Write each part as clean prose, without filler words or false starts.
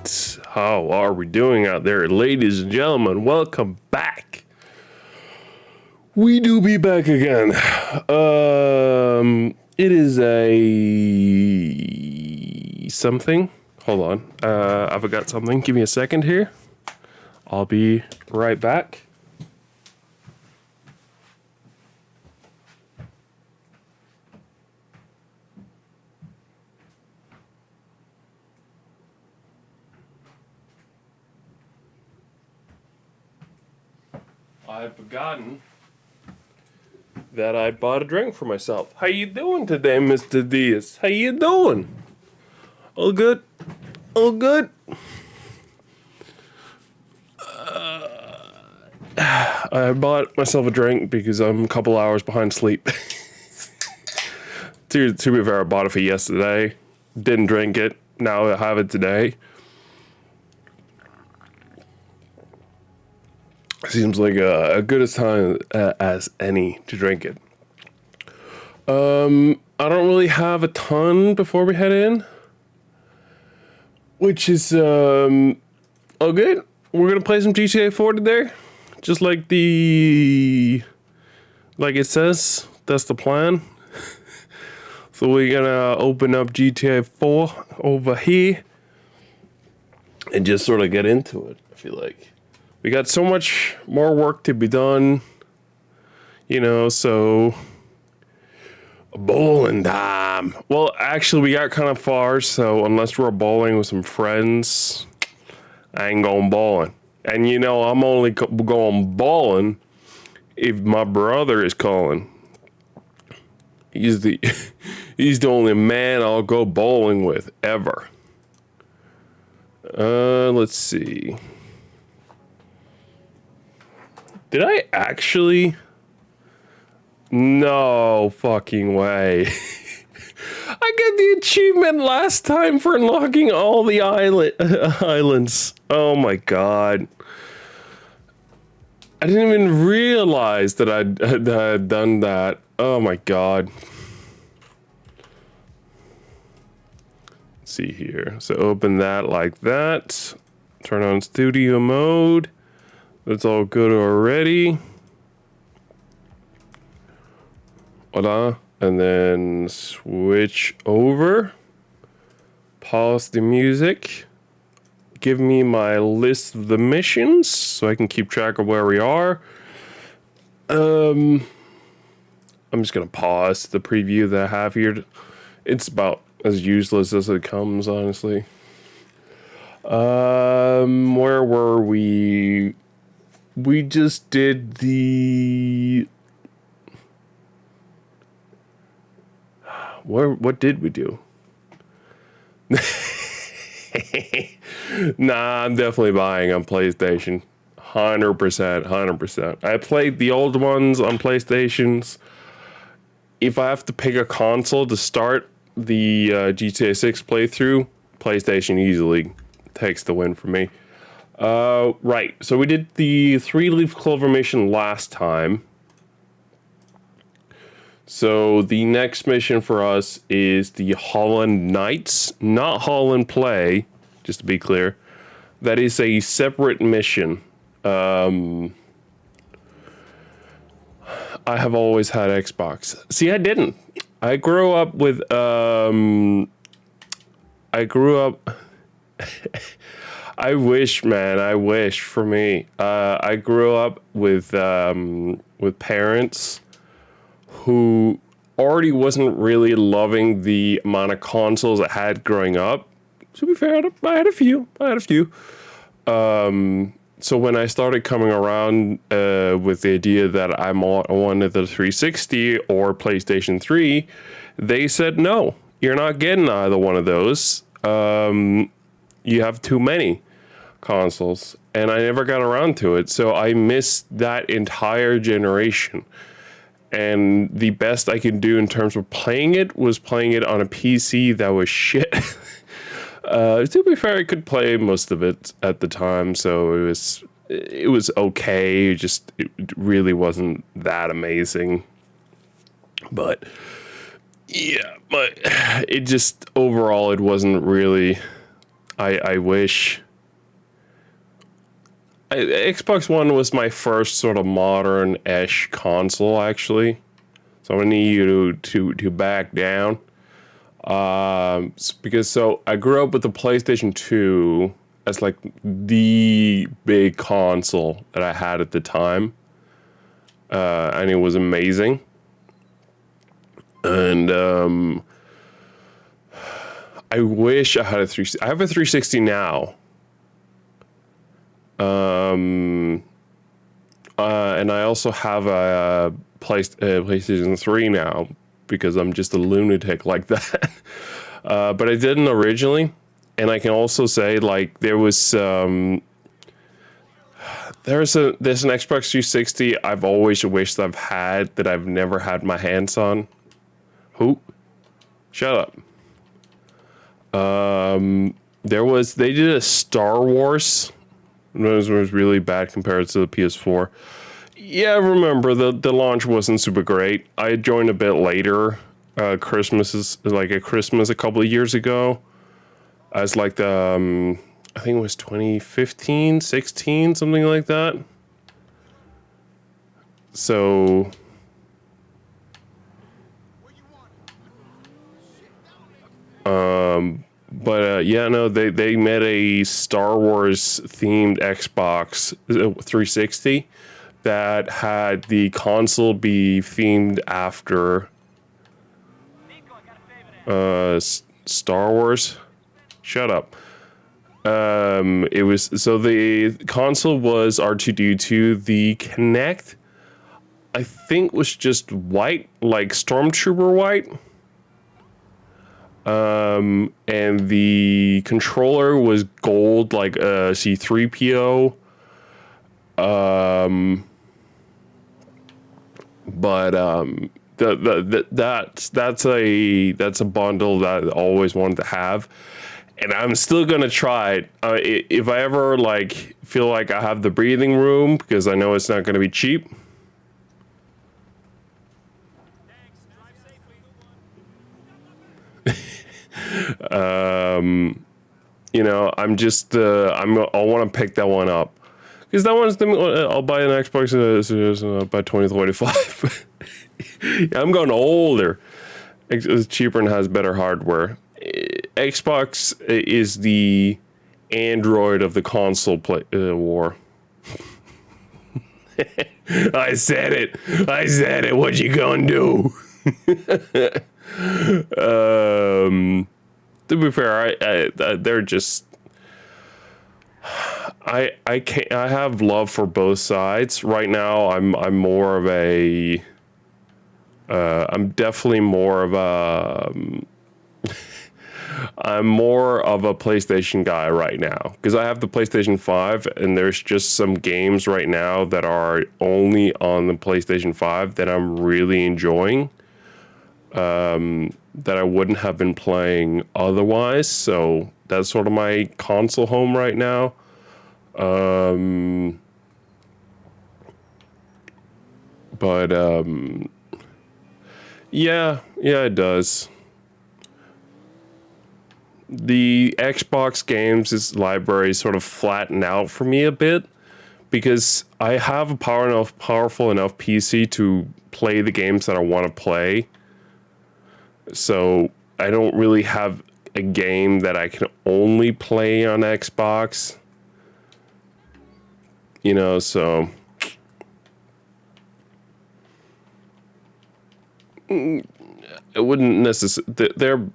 right. How are we doing out there, ladies and gentlemen? Welcome back. We do be back again. It is a something. Hold on. I forgot something. Give me a second here. I'll be right back. I had forgotten that I bought a drink for myself. How you doing today, Mr. Diaz? How you doing? All good? All good? I bought myself a drink because I'm a couple hours behind sleep. to be fair, I bought it for yesterday. Didn't drink it. Now I have it today. Seems like a good as time as any to drink it. I don't really have a ton before we head in, which is all good. We're gonna play some GTA 4 today, just like it says. That's the plan. So we're gonna open up GTA 4 over here and just sort of get into it. I feel like we got so much more work to be done, so bowling time. Well, actually, we got kind of far, so unless we're bowling with some friends, I ain't going bowling. And I'm only going bowling if my brother is calling. He's the only man I'll go bowling with ever. Let's see. Did I actually? No fucking way. I got the achievement last time for unlocking all the islands. Oh my god. I didn't even realize that I'd done that. Oh my god. Let's see here. So open that like that. Turn on studio mode. That's all good already. Voila. And then switch over. Pause the music. Give me my list of the missions so I can keep track of where we are. I'm just going to pause the preview that I have here. It's about as useless as it comes, honestly. Where were we? We just did the... What did we do? Nah, I'm definitely buying on PlayStation. 100%. I played the old ones on PlayStations. If I have to pick a console to start the GTA 6 playthrough, PlayStation easily takes the win for me. Right, so we did the 3-leaf clover mission last time. So the next mission for us is the Holland Knights, not Holland Play, just to be clear. That is a separate mission. I have always had Xbox. See, I didn't. I grew up with, I wish for me. I grew up with parents who already wasn't really loving the amount of consoles I had growing up. To be fair, I had a few. So when I started coming around with the idea that I wanted the 360 or PlayStation 3, they said, no, you're not getting either one of those. You have too many consoles. And I never got around to it. So I missed that entire generation. And the best I could do in terms of playing it was playing it on a PC that was shit. To be fair, I could play most of it at the time, so it was okay. It really wasn't that amazing. But yeah, it just overall it wasn't really. I wish. Xbox One was my first sort of modern-ish console, actually. So I'm gonna need you to back down. Because so I grew up with the PlayStation 2 as like the big console that I had at the time. And it was amazing. And I wish I had a 360. I have a 360 now. And I also have a PlayStation 3 now because I'm just a lunatic like that. But I didn't originally. And I can also say, like, there's an Xbox 360 I've always wished I've had that I've never had my hands on. Who? Shut up. They did a Star Wars. It was really bad compared to the PS4. Yeah, I remember the launch wasn't super great. I joined a bit later. Christmas a couple of years ago. As like the I think it was 2015, 16, something like that. So but yeah, no, they made a Star Wars themed Xbox 360 that had the console be themed after Star Wars. Shut up. It was so the console was R2D2. The Kinect, I think, was just white, like Stormtrooper white. And the controller was gold, like a C3PO. But that's a bundle that I always wanted to have, and I'm still gonna try it. If I ever like feel like I have the breathing room, because I know it's not gonna be cheap. You know, I want to pick that one up because that one's I'll buy an Xbox by 2025. I'm going older. It's cheaper and has better hardware. Xbox is the Android of the console war. I said it. What you gonna do? To be fair, they're just. I can't. I have love for both sides. Right now, I'm more of a. I'm definitely more of a. I'm more of a PlayStation guy right now because I have the PlayStation 5 and there's just some games right now that are only on the PlayStation 5 that I'm really enjoying. That I wouldn't have been playing otherwise. So that's sort of my console home right now. But yeah, it does. The Xbox games' library sort of flattened out for me a bit because I have a powerful enough PC to play the games that I want to play. So I don't really have a game that I can only play on Xbox. You know, so it wouldn't necessarily.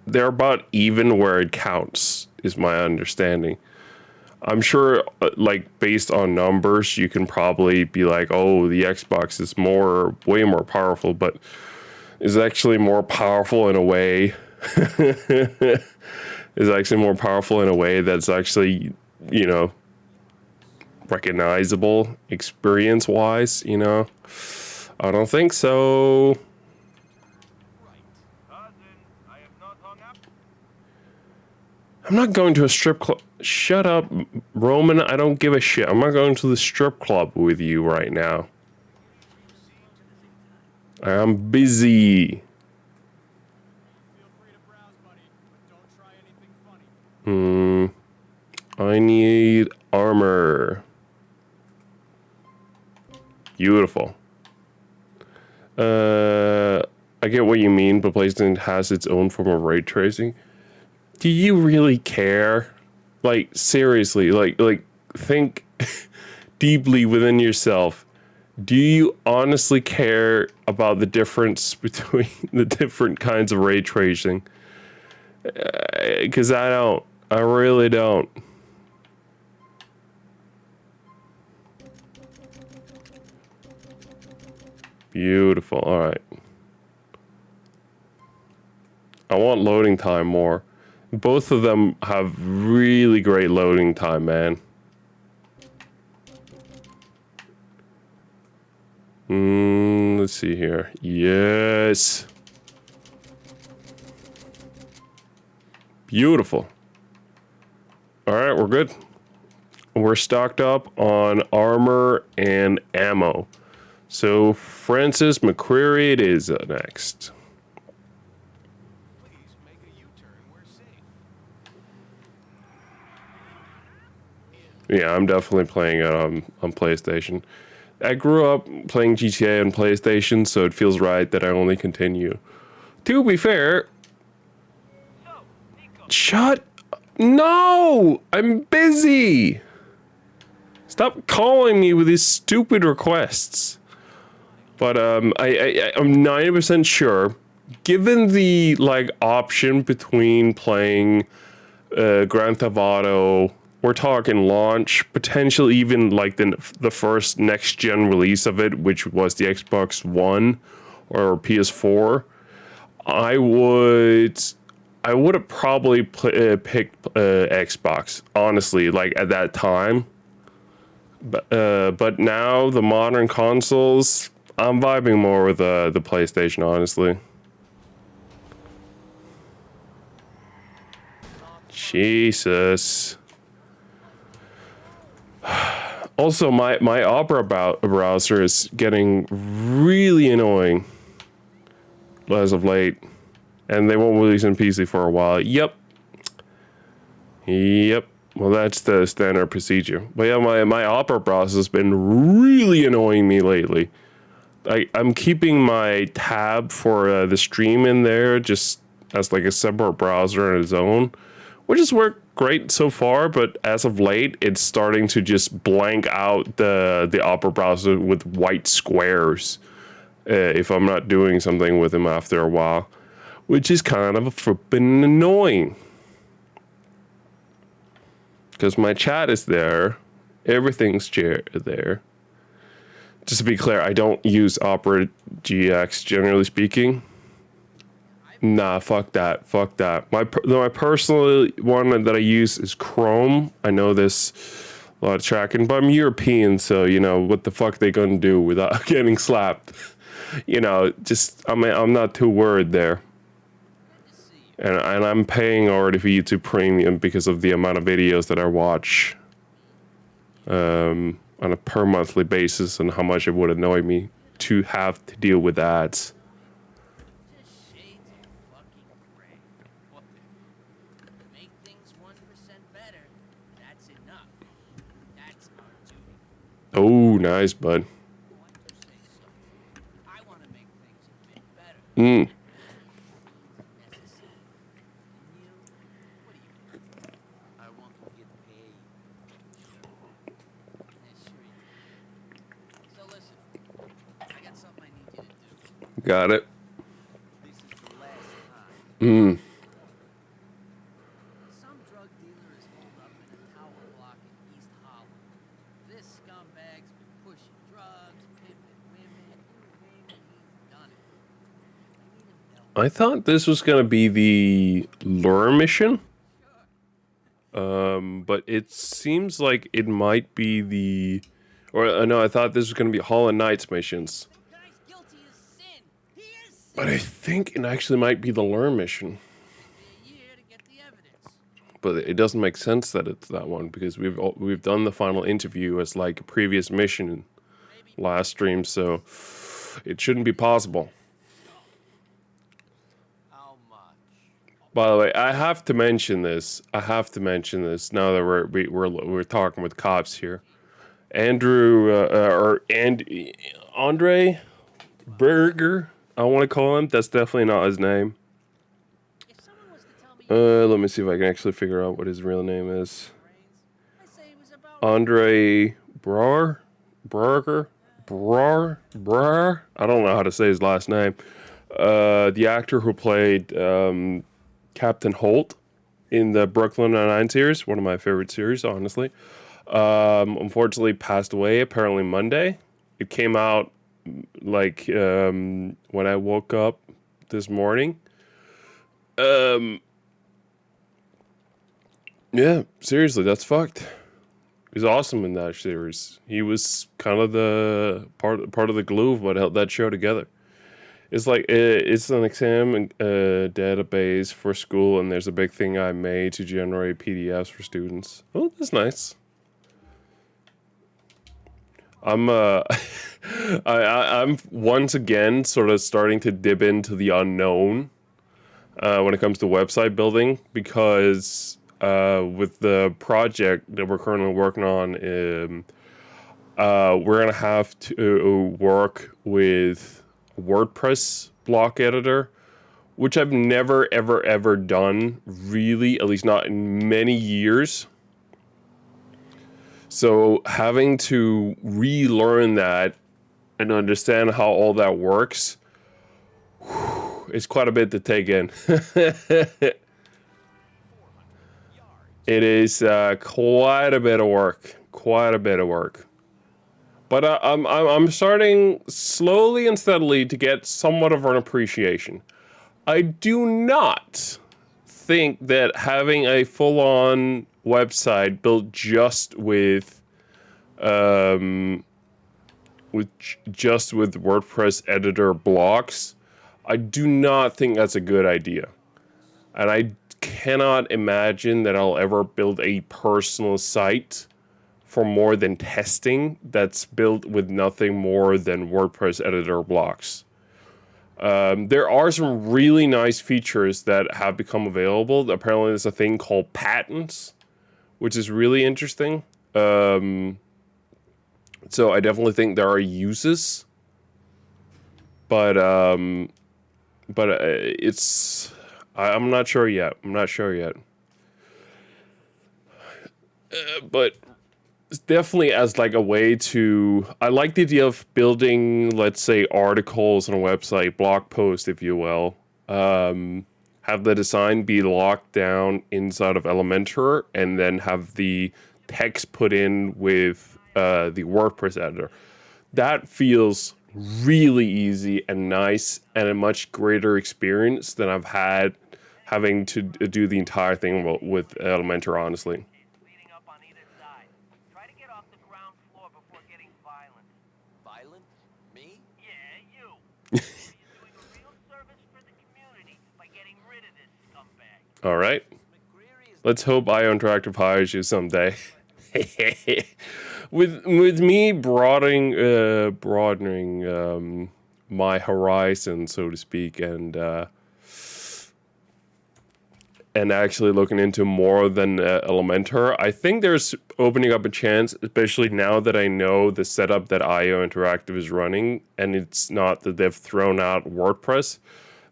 They're about even where it counts, is my understanding. I'm sure, like, based on numbers, you can probably be like, oh, the Xbox is way more powerful, but is actually more powerful in a way. Is actually more powerful in a way that's actually, you know, recognizable experience-wise, you know? I don't think so. I'm not going to a strip club. Shut up, Roman. I don't give a shit. I'm not going to the strip club with you right now. I'm busy. I need armor. Beautiful. I get what you mean, but PlayStation has its own form of ray tracing. Do you really care? Like, seriously, like think deeply within yourself. Do you honestly care about the difference between the different kinds of ray tracing? Because I don't. I really don't. Beautiful. All right. I want loading time more. Both of them have really great loading time, man. Let's see here. Yes. Beautiful. All right, we're good. We're stocked up on armor and ammo. So Francis McQuarrie it is next. Please make a U-turn. We're safe. Yeah, I'm definitely playing it on PlayStation. I grew up playing GTA on PlayStation, so it feels right that I only continue. To be fair, shut. No, I'm busy. Stop calling me with these stupid requests. But I'm 90% sure, given the like option between playing Grand Theft Auto, we're talking launch, potentially even like the first next gen release of it, which was the Xbox One or PS4. I would I would have probably picked Xbox, honestly, like at that time. But now the modern consoles, I'm vibing more with the PlayStation, honestly. Jesus. Also, my Opera browser is getting really annoying as of late, and they won't release in PC for a while. Yep. Well, that's the standard procedure. But yeah, my Opera browser has been really annoying me lately. I'm keeping my tab for the stream in there just as like a separate browser on its own, which has worked great so far. But as of late, it's starting to just blank out the Opera browser with white squares if I'm not doing something with them after a while, which is kind of flippin' annoying. Because my chat is there, everything's there. Just to be clear, I don't use Opera GX generally speaking. Nah, fuck that. My personal one that I use is Chrome. I know there's a lot of tracking, but I'm European, so you know what the fuck they gonna do without getting slapped. Just I'm not too worried there. And I'm paying already for YouTube Premium because of the amount of videos that I watch on a per monthly basis and how much it would annoy me to have to deal with ads. Just shades of fucking gray. What? Make things 1% better. That's enough. That's our duty. Oh, nice, bud. Why do you say so? I want to make things a bit better. Mm. Necessary. And you? What do you want? I want to get paid. Yeah, sure you do. So listen, I got something I need you to do. Got it. This is the last time. Some drug dealer is holed up in a tower block in East Holland. This scumbag's been pushing drugs, pimping women, you name it, he's done it. I need him dealt I thought this was gonna be the lure mission, Sure. but it seems like it might be the, or no, I thought this was gonna be Hollow Knights missions, The guy's guilty as sin. He is sin. but I think it actually might be the lure mission. Take me a year to get the evidence. But it doesn't make sense that it's that one because we've done the final interview as like a previous mission Maybe last stream, so it shouldn't be possible. How much? By the way, I have to mention this. I have to mention this now that we're talking with cops here. Andrew or Andre Berger. I want to call him. That's definitely not his name. If someone was to tell me Let me see if I can actually figure out what his real name is. brains, I say it was about Andre Berger. Brar. I don't know how to say his last name. The actor who played Captain Holt in the Brooklyn Nine-Nine series, one of my favorite series, honestly. Unfortunately passed away apparently Monday. It came out like when I woke up this morning. Yeah, seriously, that's fucked. He's awesome in that series. He was kind of the part of the glue of what held that show together. It's like it's an exam database for school, and there's a big thing I made to generate PDFs for students. Oh, that's nice. I'm I'm once again sort of starting to dip into the unknown when it comes to website building because with the project that we're currently working on, we're gonna have to work with WordPress block editor, which I've never ever done really, at least not in many years. So having to relearn that and understand how all that works is quite a bit to take in. It is quite a bit of work. Quite a bit of work. But I'm starting slowly and steadily to get somewhat of an appreciation. I do not think that having a full-on website built just with WordPress editor blocks, I do not think that's a good idea. And I cannot imagine that I'll ever build a personal site for more than testing that's built with nothing more than WordPress editor blocks. There are some really nice features that have become available. Apparently, there's a thing called patents, which is really interesting. So I definitely think there are uses, but it's I'm not sure yet. But it's definitely as like a way to. I like the idea of building, let's say, articles on a website, blog post, if you will. Have the design be locked down inside of Elementor, and then have the text put in with the WordPress editor. That feels really easy and nice, and a much greater experience than I've had having to do the entire thing with Elementor, honestly. Leading up on either side. Try to get off the ground floor before getting violent. violent. Me? Yeah, you. You're doing a real service for the community by getting rid of this scumbag. All right. McCreary is Let's hope IO Interactive hires you someday. with me broadening my horizon, so to speak, and actually looking into more than Elementor, I think there's opening up a chance, especially now that I know the setup that IO Interactive is running, and it's not that they've thrown out WordPress.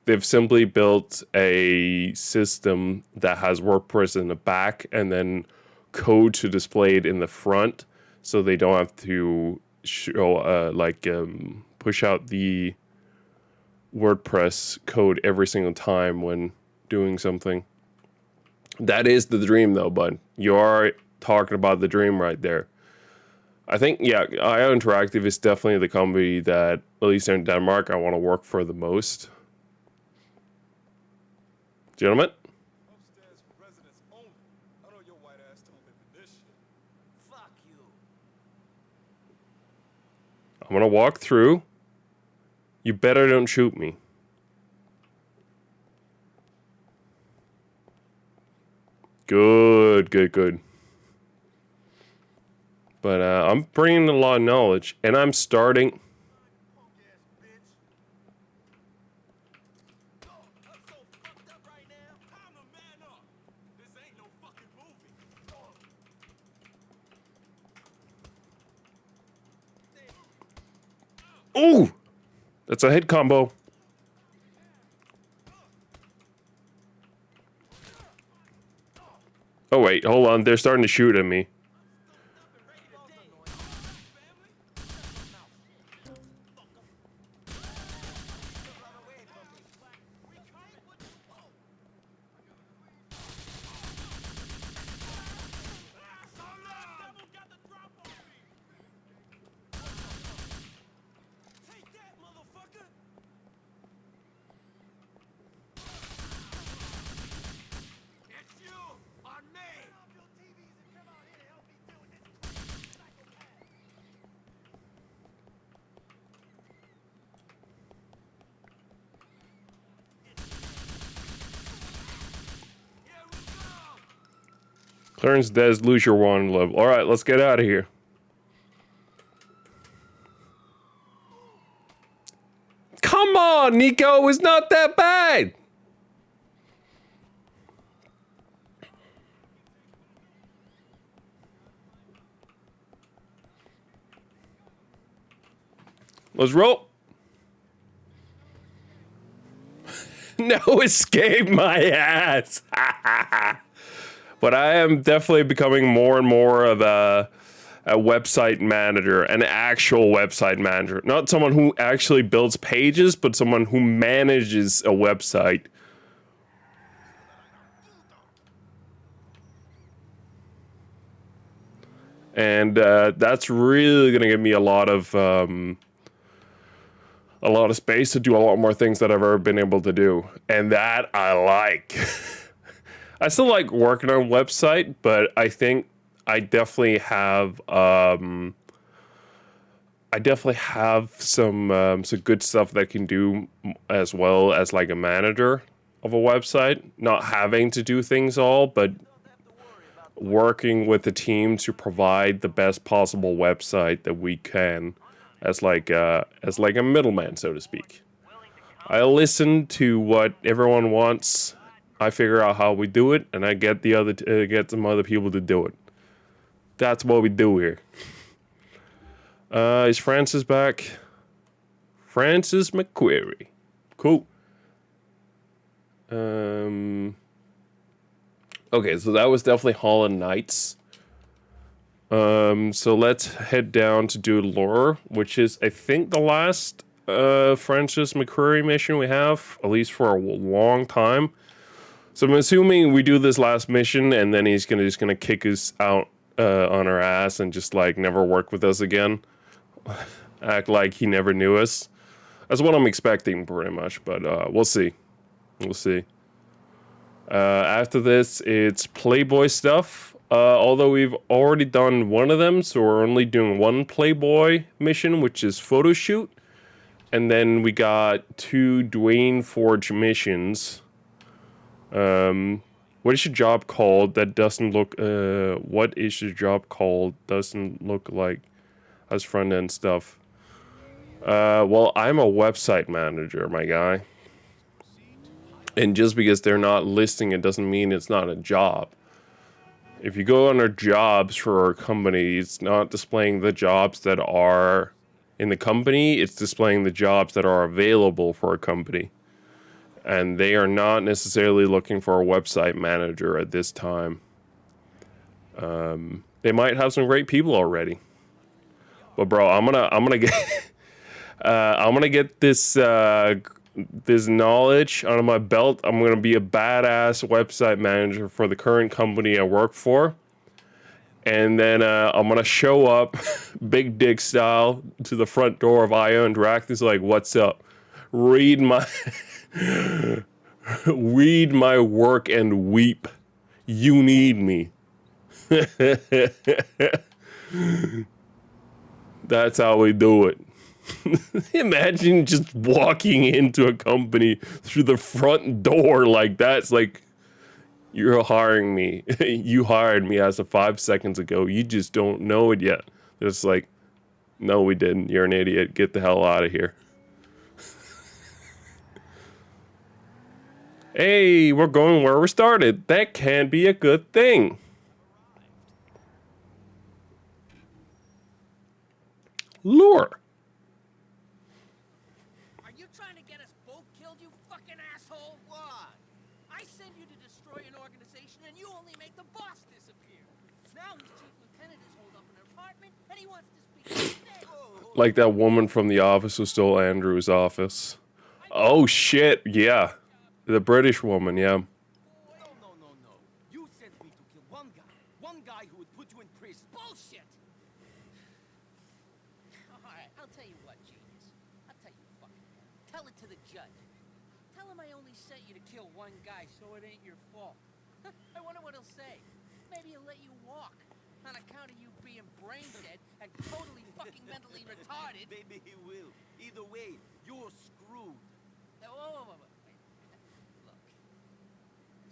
They've simply built a system that has WordPress in the back and then code to display it in the front, so they don't have to show push out the WordPress code every single time when doing something. That is the dream, though, bud. You are talking about the dream right there. I think, yeah, IO Interactive is definitely the company that, at least in Denmark, I want to work for the most. Gentlemen? Upstairs for residents only. I know your white ass don't live in this shit. fuck you. I'm going to walk through. You better don't shoot me. Good. But I'm bringing a lot of knowledge, and I'm starting. Punk ass bitch. Oh, I'm so fucked up right now. Calm Ooh! That's a hit combo. Oh wait, hold on. They're starting to shoot at me. Clarence Des, lose your one level. All right, let's get out of here. Come on, Nico, it's not that bad. Let's roll. No escape my ass. But I am definitely becoming more and more of a website manager, an actual website manager. Not someone who actually builds pages, but someone who manages a website. And that's really going to give me a lot of space to do a lot more things that I've ever been able to do. And that I like. I still like working on a website, but I think I definitely have some good stuff that I can do as well as like a manager of a website. Not having to do things all, but working with the team to provide the best possible website that we can as like a middleman, so to speak. I listen to what everyone wants. I figure out how we do it, and I get get some other people to do it. That's what we do here. Is Francis back? Francis McQuarrie. Cool. Okay, so that was definitely Holland Knights. So let's head down to do Lure, which is, I think, the last Francis McQuarrie mission we have, at least for a long time. So I'm assuming we do this last mission, and then he's just gonna kick us out on our ass and just like never work with us again. Act like he never knew us. That's what I'm expecting, pretty much. But we'll see. We'll see. After this, it's Playboy stuff. Although we've already done one of them, so we're only doing one Playboy mission, which is photo shoot. And then we got 2 Dwayne Forge missions. What is your job called that doesn't look, what is your job called doesn't look like us front end stuff? Well, I'm a website manager, my guy. And just because they're not listing it doesn't mean it's not a job. If you go under jobs for our company, it's not displaying the jobs that are in the company, it's displaying the jobs that are available for a company. And they are not necessarily looking for a website manager at this time. They might have some great people already. But bro, I'm gonna get I'm gonna get this this knowledge under my belt. I'm gonna be a badass website manager for the current company I work for. And then I'm gonna show up, big dick style, to the front door of IO Interactive. It's like, what's up? Read my read my work and weep. You need me. That's how we do it. Imagine just walking into a company through the front door like that. It's like, you're hiring me. You hired me as of 5 seconds ago. You just don't know it yet. It's like, no, we didn't. You're an idiot. Get the hell out of here. Hey, we're going where we started. That can be a good thing. Lure. trying to get us both killed, you fucking asshole? What? I send you to destroy an organization and you only make the boss disappear. Now his chief lieutenant is holed up in an apartment and he wants to speak to me. Like that woman from The Office who stole Andrew's office. Oh shit, yeah. The British woman, yeah. No. You sent me to kill one guy who would put you in prison. Bullshit! Alright, I'll tell you what, genius. I'll tell you fucking what. Tell it to the judge. Tell him I only sent you to kill one guy, so it ain't your fault. I wonder what he'll say. Maybe he'll let you walk. On account of you being brain dead and totally fucking mentally retarded. Maybe he will. Either way, you're screwed. Whoa. Wait. Look,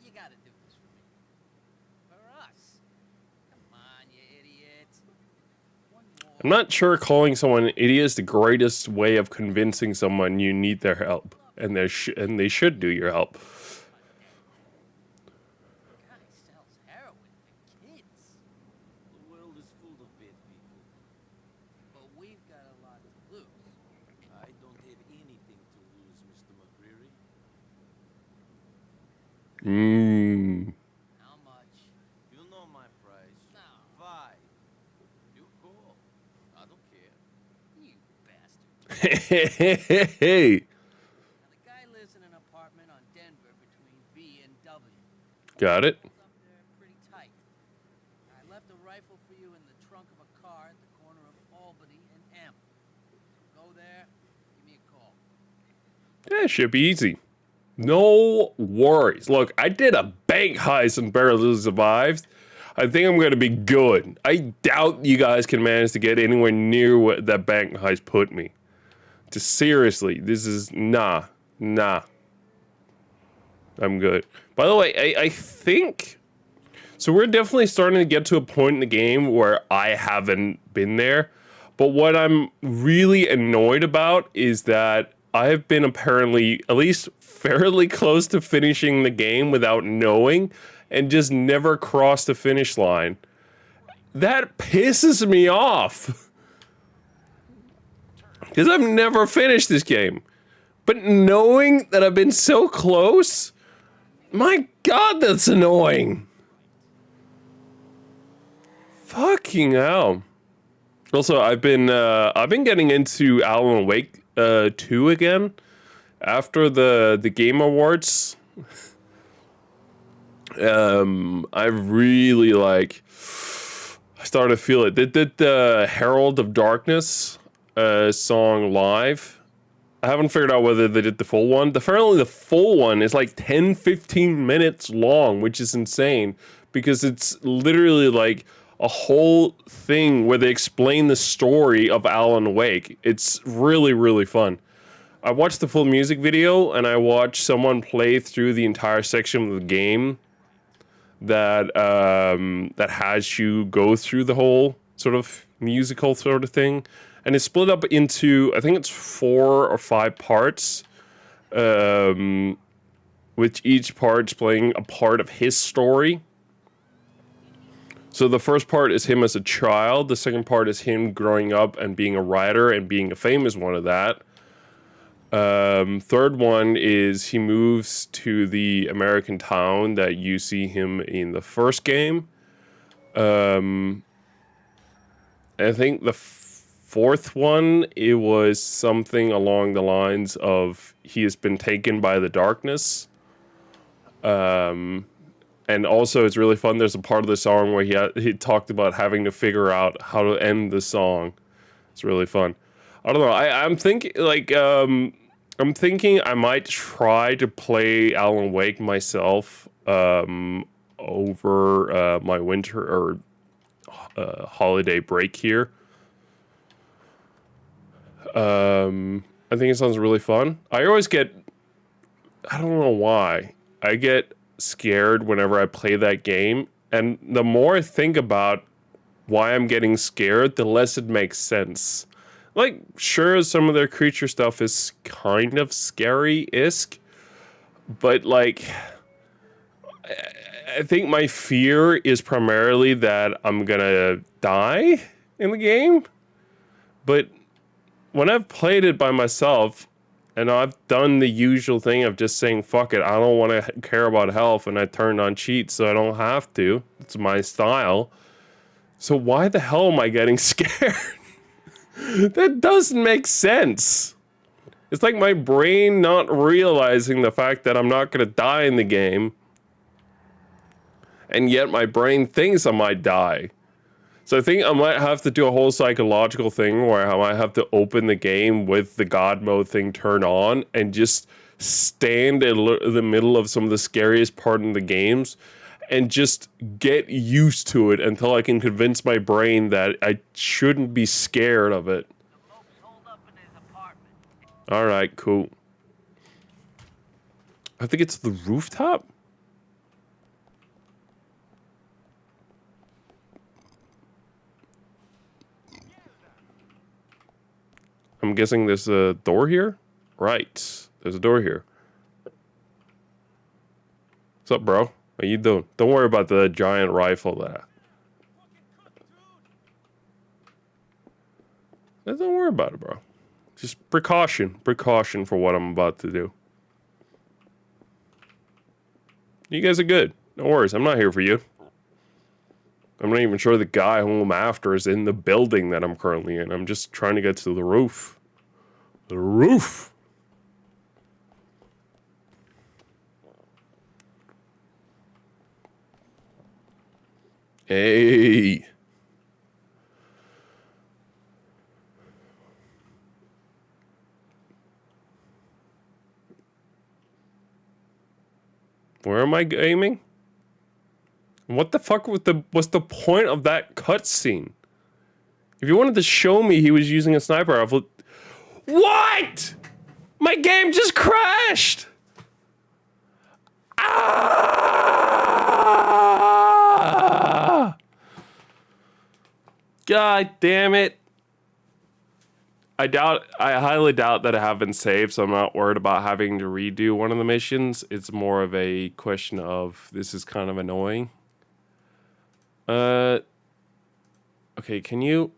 you gotta do this for me. For us. Come on, you idiot. One more. I'm not sure calling someone an idiot is the greatest way of convincing someone you need their help, and they should do your help. Guy sells heroin to kids. The world is full of bad people. But we've got a lot to lose. I don't have anything to lose, Mr. McCreary. How much? You know my price. No. 5. You call. I don't care. You bastard. Hey, Now, the guy lives in an apartment on Denver between V and W. got it. Holds up there pretty tight. I left a rifle for you in the trunk of a car at the corner of Albany and M. Go there, give me a call. Yeah, should be easy. No worries. Look, I did a bank heist and barely survived. I think I'm going to be good. I doubt you guys can manage to get anywhere near what that bank heist put me. Just seriously, this is nah. I'm good. By the way, I think so. We're definitely starting to get to a point in the game where I haven't been there. But what I'm really annoyed about is that I have been apparently at least fairly close to finishing the game without knowing and just never crossed the finish line. That pisses me off. Because I've never finished this game. But knowing that I've been so close, my god, that's annoying. Fucking hell. Also, I've been getting into Alan Wake 2 again after the Game Awards. I really I started to feel it. They did the Herald of Darkness song live. I haven't figured out whether they did the full one. Apparently the full one is like 10-15 minutes long, which is insane because it's literally like a whole thing where they explain the story of Alan Wake. It's really, really fun. I watched the full music video and I watched someone play through the entire section of the game that that has you go through the whole sort of musical sort of thing. And it's split up into, I think it's 4 or 5 parts, with each part playing a part of his story. So the first part is him as a child. The second part is him growing up and being a writer and being a famous one of that. Third one is he moves to the American town that you see him in the first game. I think the fourth one, it was something along the lines of he has been taken by the darkness. And also it's really fun. There's a part of the song where he talked about having to figure out how to end the song. It's really fun. I don't know. I'm thinking I might try to play Alan Wake myself over my winter or holiday break here. I think it sounds really fun. I always get, I don't know why, I get scared whenever I play that game. And the more I think about why I'm getting scared, the less it makes sense. Like, sure, some of their creature stuff is kind of scary-esque, but like, I think my fear is primarily that I'm gonna die in the game. But when I've played it by myself, And I've done the usual thing of just saying, fuck it, I don't want to care about health, and I turned on cheats so I don't have to. It's my style. So why the hell am I getting scared? That doesn't make sense. It's like my brain not realizing the fact that I'm not going to die in the game. And yet my brain thinks I might die. So I think I might have to do a whole psychological thing where I might have to open the game with the God mode thing turned on and just stand in the middle of some of the scariest part in the games and just get used to it until I can convince my brain that I shouldn't be scared of it. The mope's holed up in his apartment. Alright, cool. I think it's the rooftop? I'm guessing there's a door here? Right. There's a door here. What's up, bro? How you doing? Don't worry about the giant rifle there. Don't worry about it, bro. Just precaution. Precaution for what I'm about to do. You guys are good. No worries. I'm not here for you. I'm not even sure the guy who I'm after is in the building that I'm currently in. I'm just trying to get to the roof. The roof! Hey! Where am I aiming? What the fuck was the point of that cutscene? If you wanted to show me he was using a sniper rifle... What?! My game just crashed! Ah! God damn it. I highly doubt that I have been saved, so I'm not worried about having to redo one of the missions. It's more of a question of, this is kind of annoying. Okay, can you...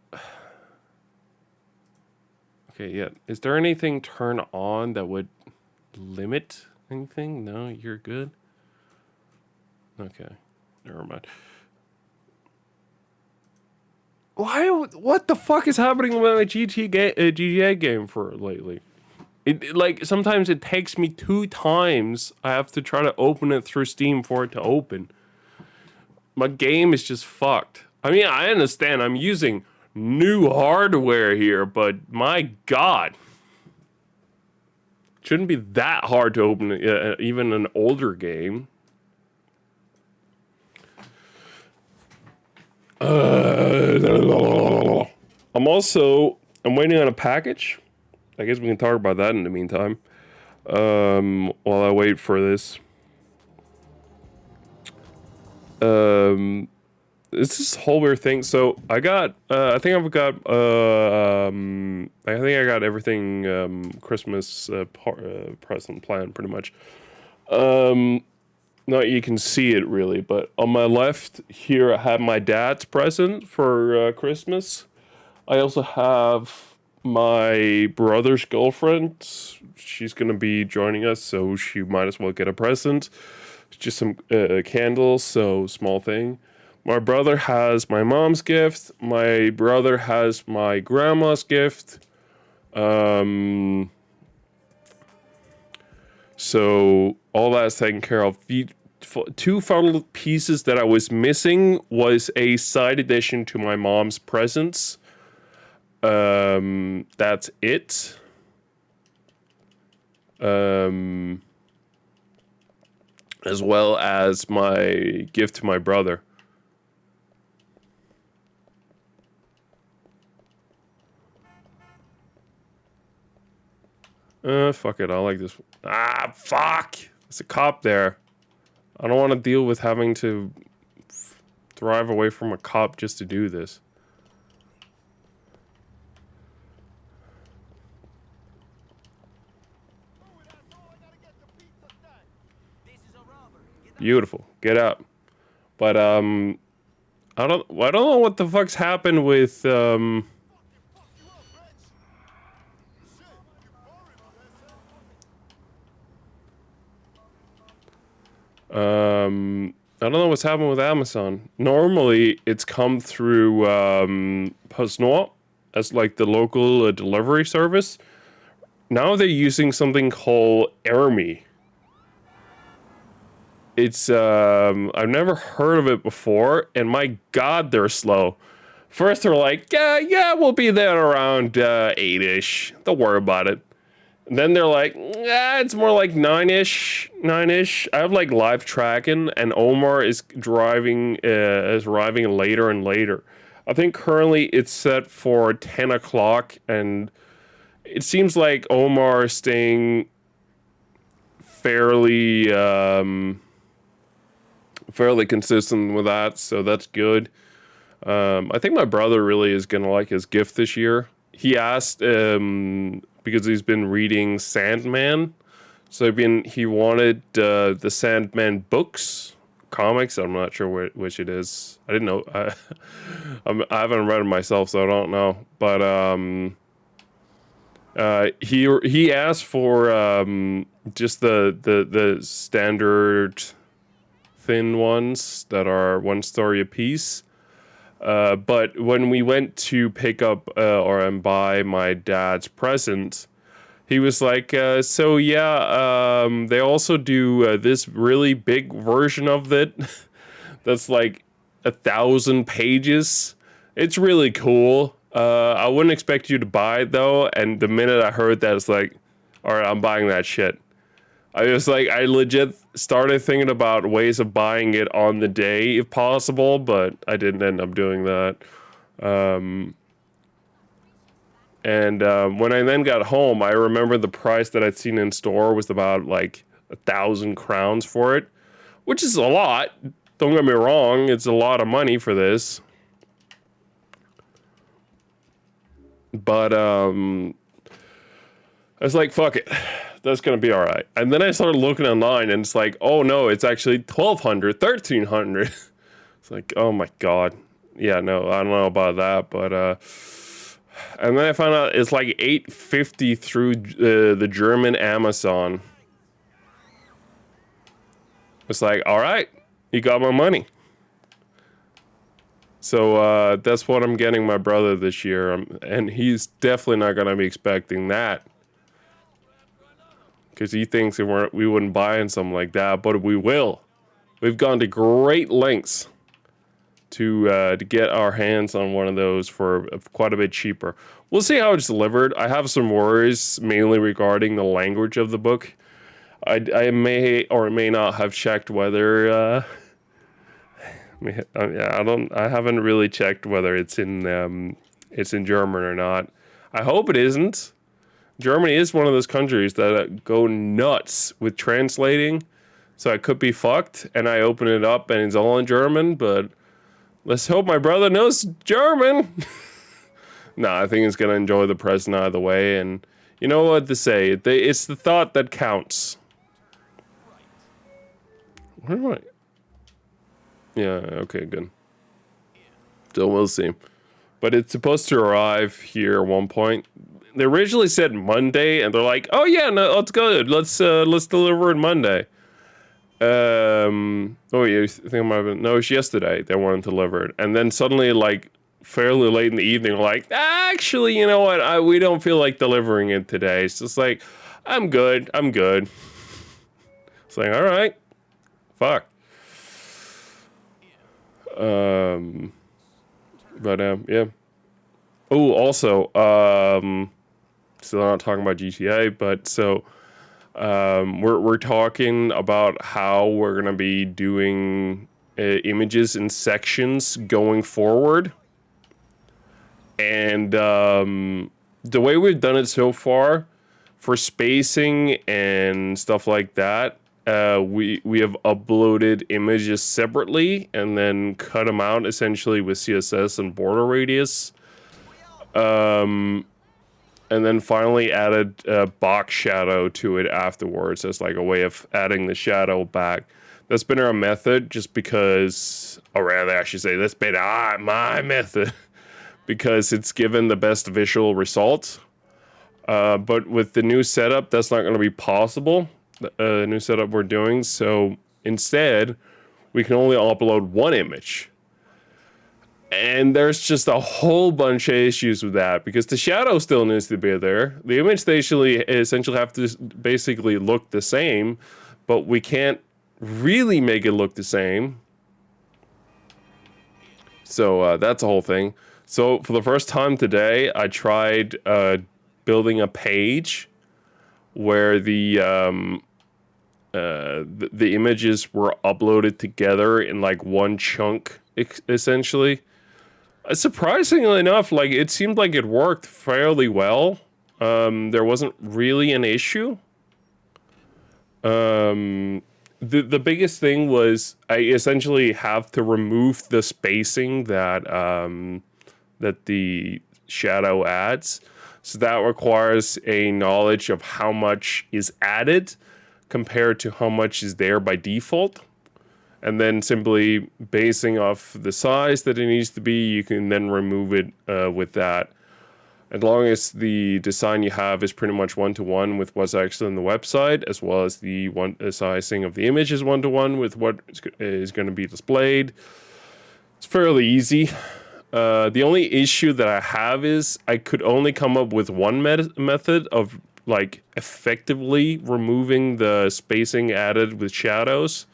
Okay, yeah. Is there anything turned on that would limit anything? No, you're good? Okay, never mind. What the fuck is happening with my GTA game for lately? Like, sometimes it takes me 2 times. I have to try to open it through Steam for it to open. My game is just fucked. I mean, I understand I'm using new hardware here, but my God. Shouldn't be that hard to open even an older game. I'm waiting on a package. I guess we can talk about that in the meantime. While I wait for this. It's this whole weird thing. So I got, I think I got everything Christmas present planned pretty much. Not you can see it really, but on my left here I have my dad's present for Christmas. I also have my brother's girlfriend. She's gonna be joining us, so she might as well get a present. Just some candles, so small thing. My brother has my mom's gift. My brother has my grandma's gift. So all that's taken care of. The 2 final pieces that I was missing was a side addition to my mom's presents. That's it. As well as my gift to my brother. Fuck it, I like this. Ah, fuck! There's a cop there. I don't want to deal with having to drive away from a cop just to do this. Beautiful. Get up. But I don't know what the fuck's happened with I don't know what's happened with Amazon. Normally, it's come through PostNord as like the local delivery service. Now they're using something called Airme. It's I've never heard of it before, and my God, they're slow. First, they're like, yeah, we'll be there around 8-ish. Don't worry about it. And then they're like, it's more like 9-ish. I have like live tracking, and Omar is arriving later and later. I think currently it's set for 10 o'clock, and it seems like Omar is staying fairly consistent with that, so that's good. I think my brother really is gonna like his gift this year. He asked because he's been reading Sandman, so he wanted the Sandman books, comics. I'm not sure which it is. I didn't know. I haven't read it myself, so I don't know. But he asked for just the standard thin ones that are one story apiece. But when we went to pick up and buy my dad's present, he was like, they also do this really big version of it that's like 1,000 pages. It's really cool. I wouldn't expect you to buy it though, and the minute I heard that, it's like, all right, I'm buying that shit. I legit started thinking about ways of buying it on the day if possible, but I didn't end up doing that. When I then got home, I remember the price that I'd seen in store was about like 1,000 crowns for it, which is a lot. Don't get me wrong, it's a lot of money for this. But I was like, fuck it. That's gonna be all right. And then I started looking online, and it's like, oh no, it's actually 1,200, 1,300. It's like, oh my God. Yeah, no, I don't know about that, but and then I found out it's like 850 through the German Amazon. It's like, all right, you got my money. So that's what I'm getting my brother this year, and he's definitely not gonna be expecting that. Because he thinks we wouldn't buy in something like that, but we will. We've gone to great lengths to get our hands on one of those for quite a bit cheaper. We'll see how it's delivered. I have some worries, mainly regarding the language of the book. I may or may not have checked whether. I haven't really checked whether it's in German or not. I hope it isn't. Germany is one of those countries that go nuts with translating, so I could be fucked, and I open it up and it's all in German, but let's hope my brother knows German. No, I think he's going to enjoy the present either way, and you know what to say, it's the thought that counts. Where am I? Yeah, okay, good. So we'll see. But it's supposed to arrive here at one point. They originally said Monday, and they're like, "Oh yeah, no, let's go. Let's deliver it Monday." I think it might have been, no, it's yesterday. They wanted to deliver it, and then suddenly, like fairly late in the evening, like, actually, you know what? We don't feel like delivering it today. It's just like, I'm good. It's like, all right, fuck. Yeah. Oh, also, still not talking about GTA, but so we're talking about how we're gonna be doing images in sections going forward, and the way we've done it so far for spacing and stuff like that, we have uploaded images separately and then cut them out essentially with CSS and border radius. And then finally added a box shadow to it afterwards as like a way of adding the shadow back. That's been our method just because, or rather I should say, that's been my method because it's given the best visual results. But with the new setup, that's not going to be possible. The new setup we're doing. So Instead, we can only upload one image. And there's just a whole bunch of issues with that because the shadow still needs to be there. The image they essentially have to basically look the same, but we can't really make it look the same. So that's the whole thing. So for the first time today, I tried building a page where the images were uploaded together in like one chunk, essentially. Surprisingly enough, like it seemed like it worked fairly well. There wasn't really an issue. The biggest thing was I essentially have to remove the spacing that that the shadow adds. So that requires a knowledge of how much is added compared to how much is there by default. And then simply basing off the size that it needs to be, you can then remove it with that. As long as the design you have is pretty much one-to-one with what's actually on the website, as well as the sizing of the image is one-to-one with what is going to be displayed. It's fairly easy. The only issue that I have is I could only come up with one method of like effectively removing the spacing added with shadows.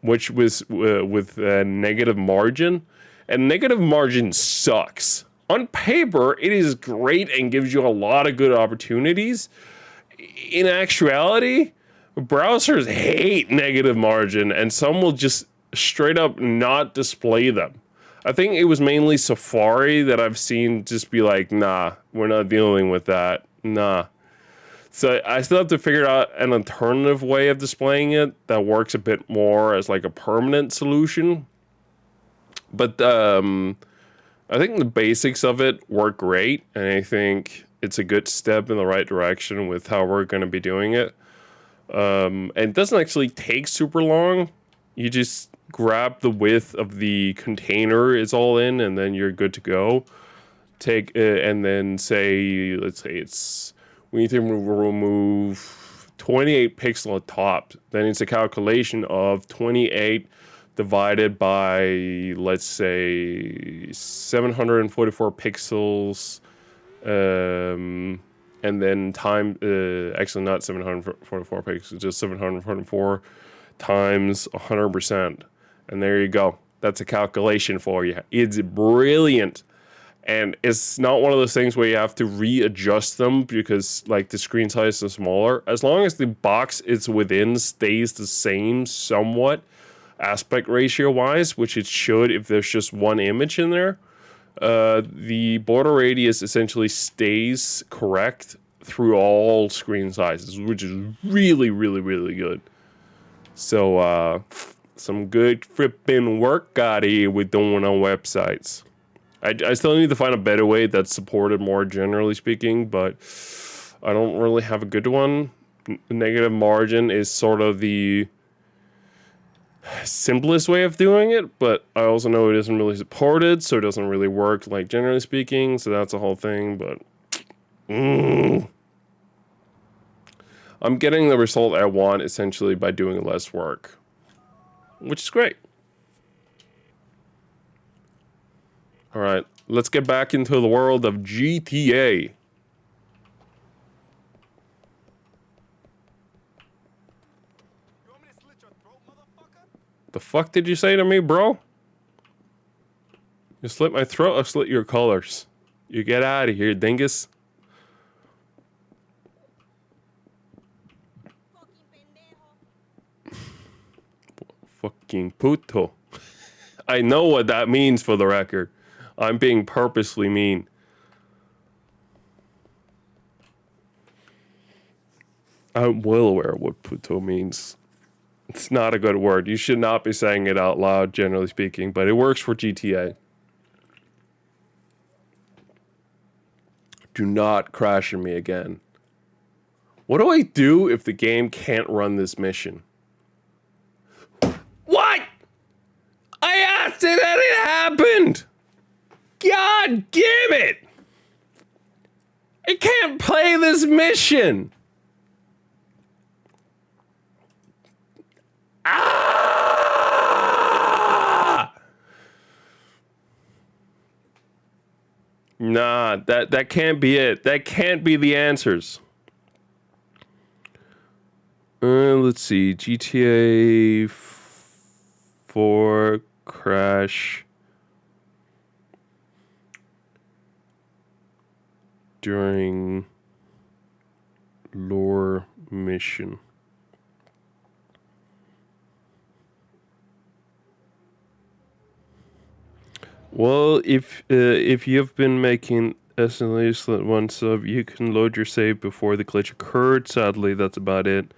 Which was with a negative margin, and negative margin sucks. On paper, it is great and gives you a lot of good opportunities. In actuality, browsers hate negative margin, and some will just straight up not display them. I think it was mainly Safari that I've seen just be like, nah, we're not dealing with that. Nah. So I still have to figure out an alternative way of displaying it that works a bit more as like a permanent solution. But I think the basics of it work great, and I think it's a good step in the right direction with how we're going to be doing it. And it doesn't actually take super long. You just grab the width of the container is all in, and then you're good to go. Take and then let's say we need to remove 28 pixel at top. Then it's a calculation of 28 divided by, let's say, 744 pixels, and then actually not 744 pixels, just 744 times 100%. And there you go. That's a calculation for you. It's brilliant. And it's not one of those things where you have to readjust them because like the screen size is smaller. As long as the box it's within stays the same somewhat aspect ratio wise, which it should if there's just one image in there, the border radius essentially stays correct through all screen sizes, which is really, really, really good. So some good frippin' work got here with doing on websites. I still need to find a better way that's supported more generally speaking, but I don't really have a good one. Negative margin is sort of the simplest way of doing it, but I also know it isn't really supported, so it doesn't really work, like generally speaking, so that's a whole thing, but I'm getting the result I want essentially by doing less work, which is great. All right, let's get back into the world of GTA. You want me to slit your throat, motherfucker? The fuck did you say to me, bro? You slit my throat, I'll slit your colors. You get out of here, dingus. Fucking puto. I know what that means for the record. I'm being purposely mean. I'm well aware of what puto means. It's not a good word. You should not be saying it out loud, generally speaking, but it works for GTA. Do not crash me again. What do I do if the game can't run this mission? What? I asked it and it happened! God damn it! I can't play this mission! Nah, that can't be it. That can't be the answers. Let's see. GTA 4 crash during lore mission. Well, if you've been making SNL one sub, you can load your save before the glitch occurred. Sadly, that's about it.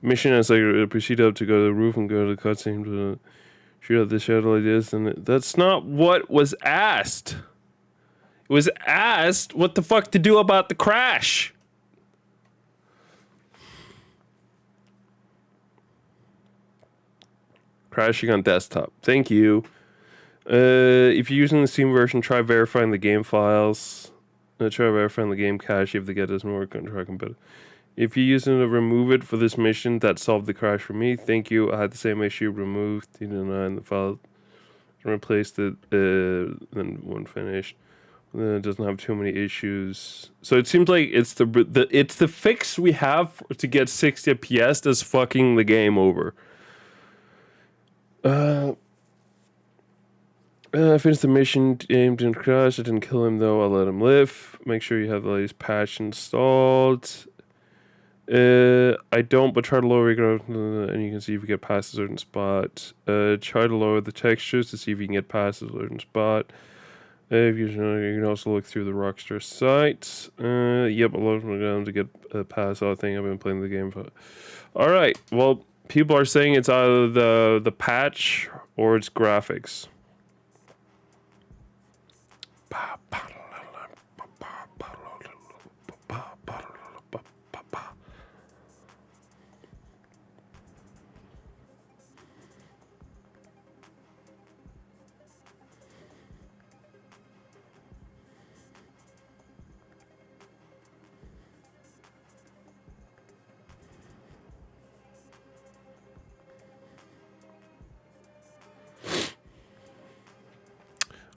Mission as I proceed up to go to the roof and go to the cutscene to shoot out the shadow like this, and that's not what was asked. It was asked what the fuck to do about the crash. Crashing on desktop. Thank you. If you're using the Steam version, try verifying the game files. Try verifying the game cache if the get doesn't work on tracking. But if you're using to remove it for this mission, that solved the crash for me. Thank you. I had the same issue removed. The file replaced it. Then one finished. It doesn't have too many issues. So it seems like it's the fix we have to get 60 FPS that's fucking the game over. I finished the mission, aim didn't crash, I didn't kill him though, I let him live. Make sure you have the latest patch installed. I don't, but try to lower it, and you can see if you get past a certain spot. Try to lower the textures to see if you can get past a certain spot. If you can also look through the Rockstar site. Yep, I loaded them down to get past all thing. I've been playing the game for. Alright, well, people are saying it's either the patch or it's graphics.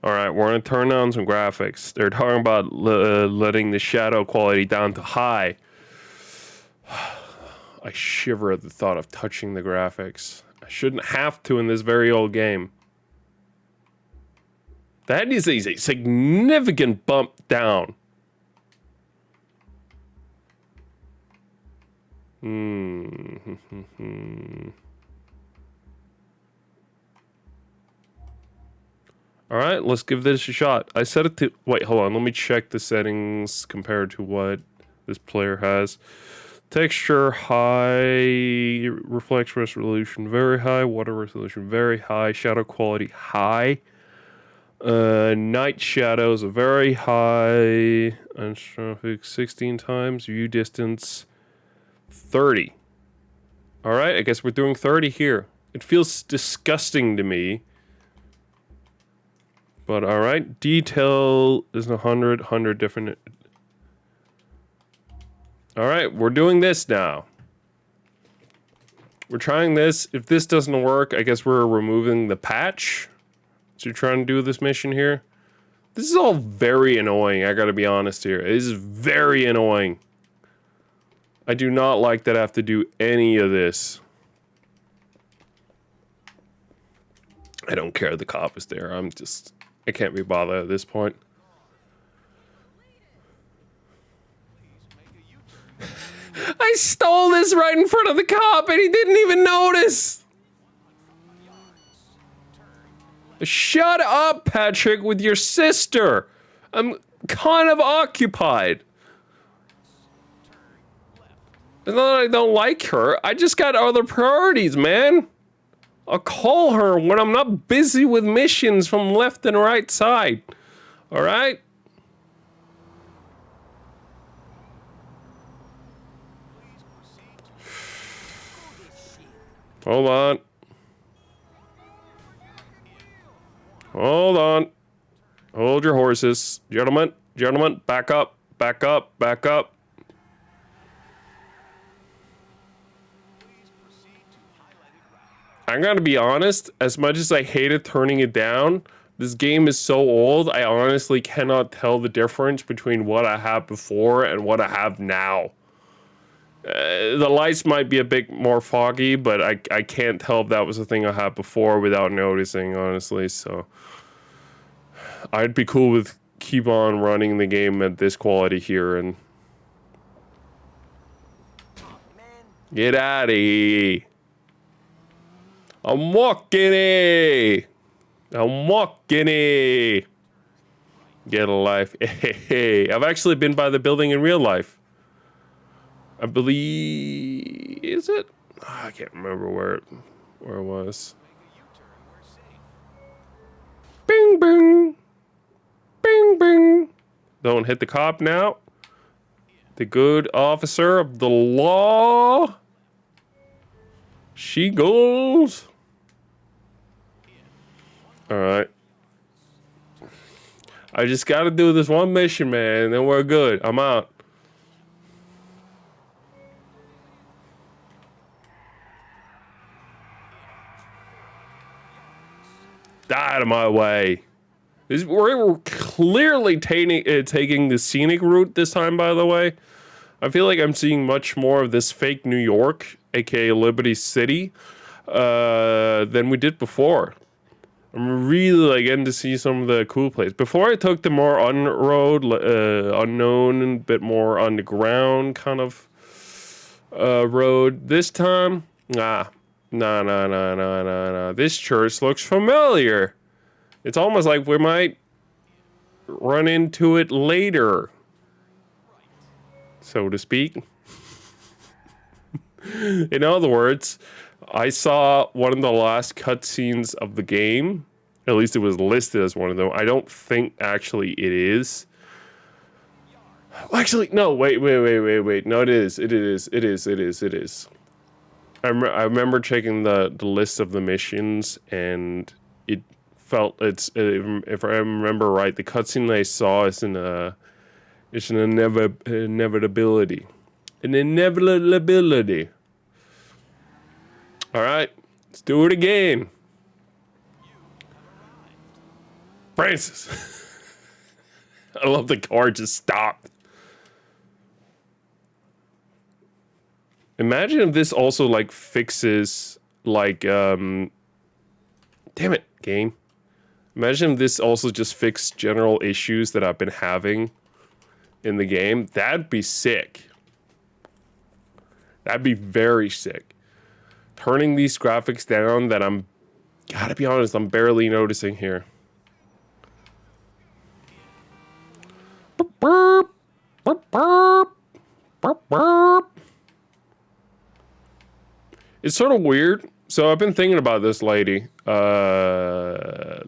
All right, we're going to turn on some graphics. They're talking about letting the shadow quality down to high. I shiver at the thought of touching the graphics. I shouldn't have to in this very old game. That is a significant bump down. All right, let's give this a shot. I set it to... Wait, hold on. Let me check the settings compared to what this player has. Texture, high. Reflex resolution, very high. Water resolution, very high. Shadow quality, high. Night shadows, very high. Anthropic, 16 times. View distance, 30. All right, I guess we're doing 30 here. It feels disgusting to me. But all right, detail is 100 different. All right, we're doing this now. We're trying this. If this doesn't work, I guess we're removing the patch. So you're trying to do this mission here. This is all very annoying, I gotta be honest here. It is very annoying. I do not like that I have to do any of this. I don't care the cop is there. I can't be bothered at this point. I stole this right in front of the cop and he didn't even notice. Shut up, Patrick, with your sister. I'm kind of occupied. It's not that I don't like her. I just got other priorities, man. I'll call her when I'm not busy with missions from left and right side. All right? Hold on. Hold on. Hold your horses. Gentlemen, back up, back up, back up. I'm gonna be honest, as much as I hated turning it down, This game is so old, I honestly cannot tell the difference between what I had before and what I have now. The lights might be a bit more foggy, but I can't tell if that was the thing I had before without noticing, honestly. So I'd be cool with keep on running the game at this quality here and get out of here. I'm walking it. I'm walking it. Get a life. Hey, I've actually been by the building in real life. I believe, is it? Oh, I can't remember where it was. Bing, bing. Bing, bing. Don't hit the cop now. The good officer of the law. She goes. All right. I just got to do this one mission, man, and then we're good. I'm out. Out of my way. We're clearly taking the scenic route this time, by the way. I feel like I'm seeing much more of this fake New York, aka Liberty City, than we did before. I'm really like getting to see some of the cool places. Before I took the more unknown and a bit more underground kind of road. This time, nah. This church looks familiar. It's almost like we might run into it later, so to speak. In other words, I saw one of the last cutscenes of the game. At least it was listed as one of them. I don't think actually it is. Actually, no, wait. No, it is. I remember checking the list of the missions, and it felt if I remember right, the cutscene I saw is an inevitability. An inevitability. All right, let's do it again. Francis. I love the car just stopped. Imagine if this also like fixes like damn it, game. Imagine if this also just fixed general issues that I've been having in the game. That'd be sick. That'd be very sick. Turning these graphics down that gotta be honest, I'm barely noticing here. Burp, burp, burp, burp, burp. It's sort of weird. So I've been thinking about this lately. So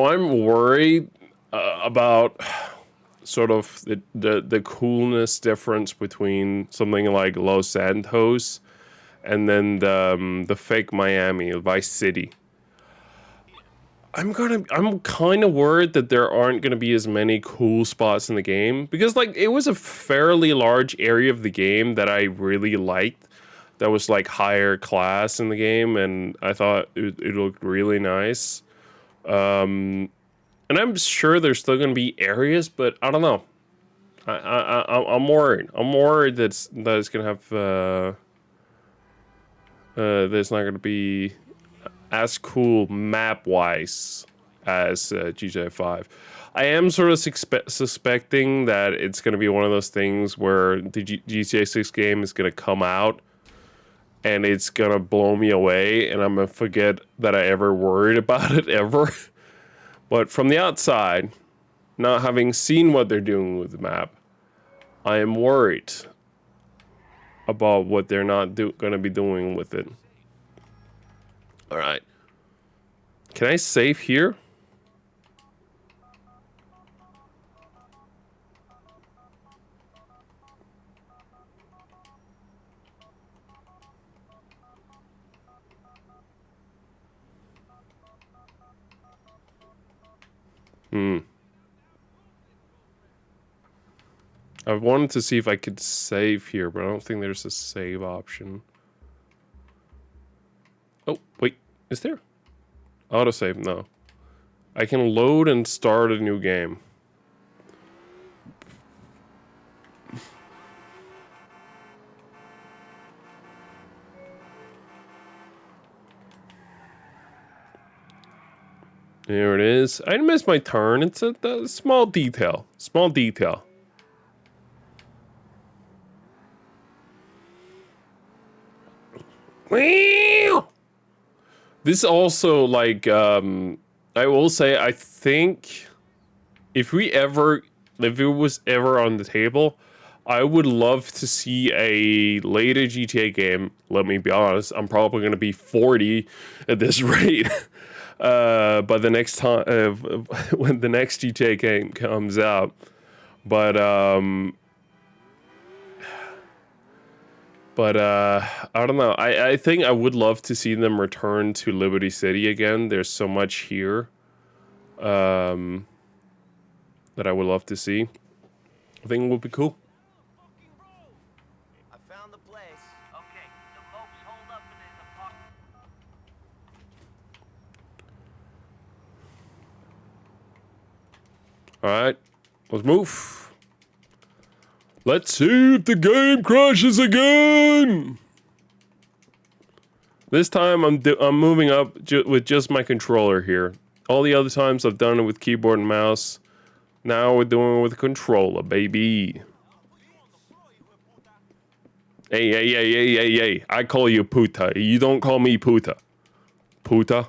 I'm worried about sort of the coolness difference between something like Los Santos and then the fake Miami, Vice City. I'm kind of worried that there aren't going to be as many cool spots in the game, because like it was a fairly large area of the game that I really liked, that was like higher class in the game, and I thought it looked really nice. And I'm sure there's still going to be areas, but I don't know. I'm worried. I'm worried that it's going to have there's not going to be as cool map-wise as GTA 5. I am sort of suspecting that it's going to be one of those things where the GTA 6 game is going to come out and it's going to blow me away, and I'm going to forget that I ever worried about it ever. But from the outside, not having seen what they're doing with the map, I am worried about what they're not going to be doing with it. All right. Can I save here? I wanted to see if I could save here, but I don't think there's a save option. Oh, wait. Is there? Autosave, no. I can load and start a new game. There it is. I missed my turn. It's a small detail. Small detail. This also, like, I will say, I think if it was ever on the table, I would love to see a later GTA game. Let me be honest, I'm probably going to be 40 at this rate. By the next time, when the next GTA game comes out. But I don't know. I think I would love to see them return to Liberty City again. There's so much here that I would love to see. I think it would be cool. I found the place. Okay, the Mope's holed up in his apartment. All right, let's move. Let's see if the game crashes again. This time I'm moving up with just my controller here. All the other times I've done it with keyboard and mouse. Now we're doing it with a controller, baby. Hey. I call you puta. You don't call me puta. Puta.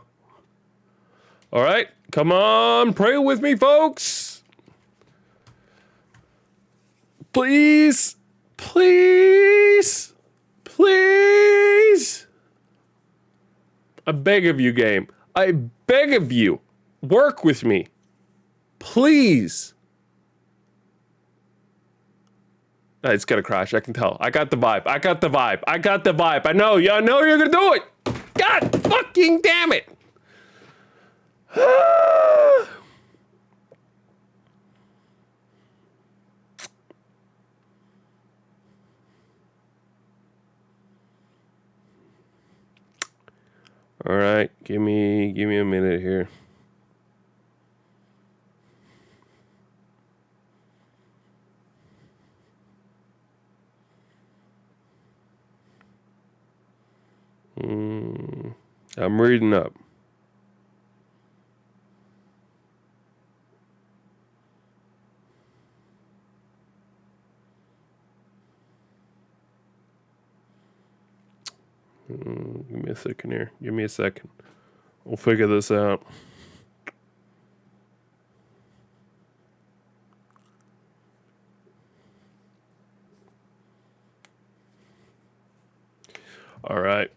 All right, come on, pray with me, folks. Please. I beg of you, game. I beg of you. Work with me. Please. It's gonna crash, I can tell. I got the vibe. I know you're gonna do it. God fucking damn it. All right, give me a minute here. I'm reading up. Give me a second here. Give me a second. We'll figure this out. All right.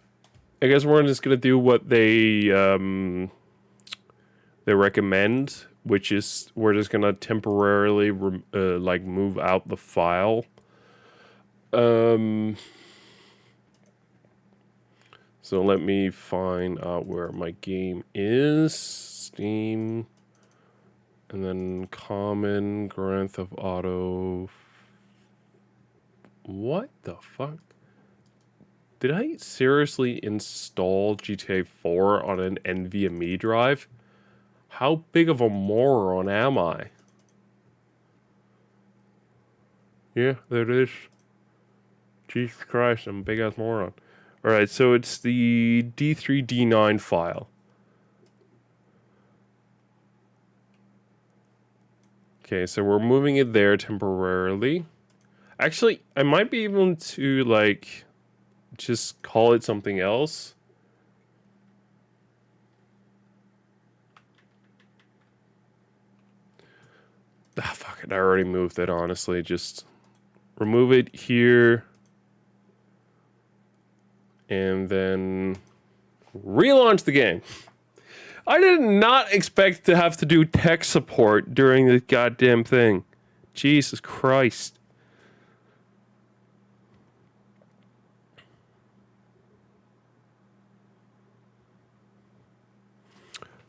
I guess we're just gonna do what they recommend, which is we're just gonna temporarily like move out the file. So let me find out where my game is. Steam, and then common, Grand Theft Auto. What the fuck? Did I seriously install GTA 4 on an NVMe drive? How big of a moron am I? Yeah, there it is. Jesus Christ, I'm a big ass moron. Alright, so it's the D3D9 file. Okay, so we're moving it there temporarily. Actually, I might be able to, like, just call it something else. Ah, fuck it, I already moved it, honestly. Just remove it here. And then relaunch the game. I did not expect to have to do tech support during this goddamn thing. Jesus Christ.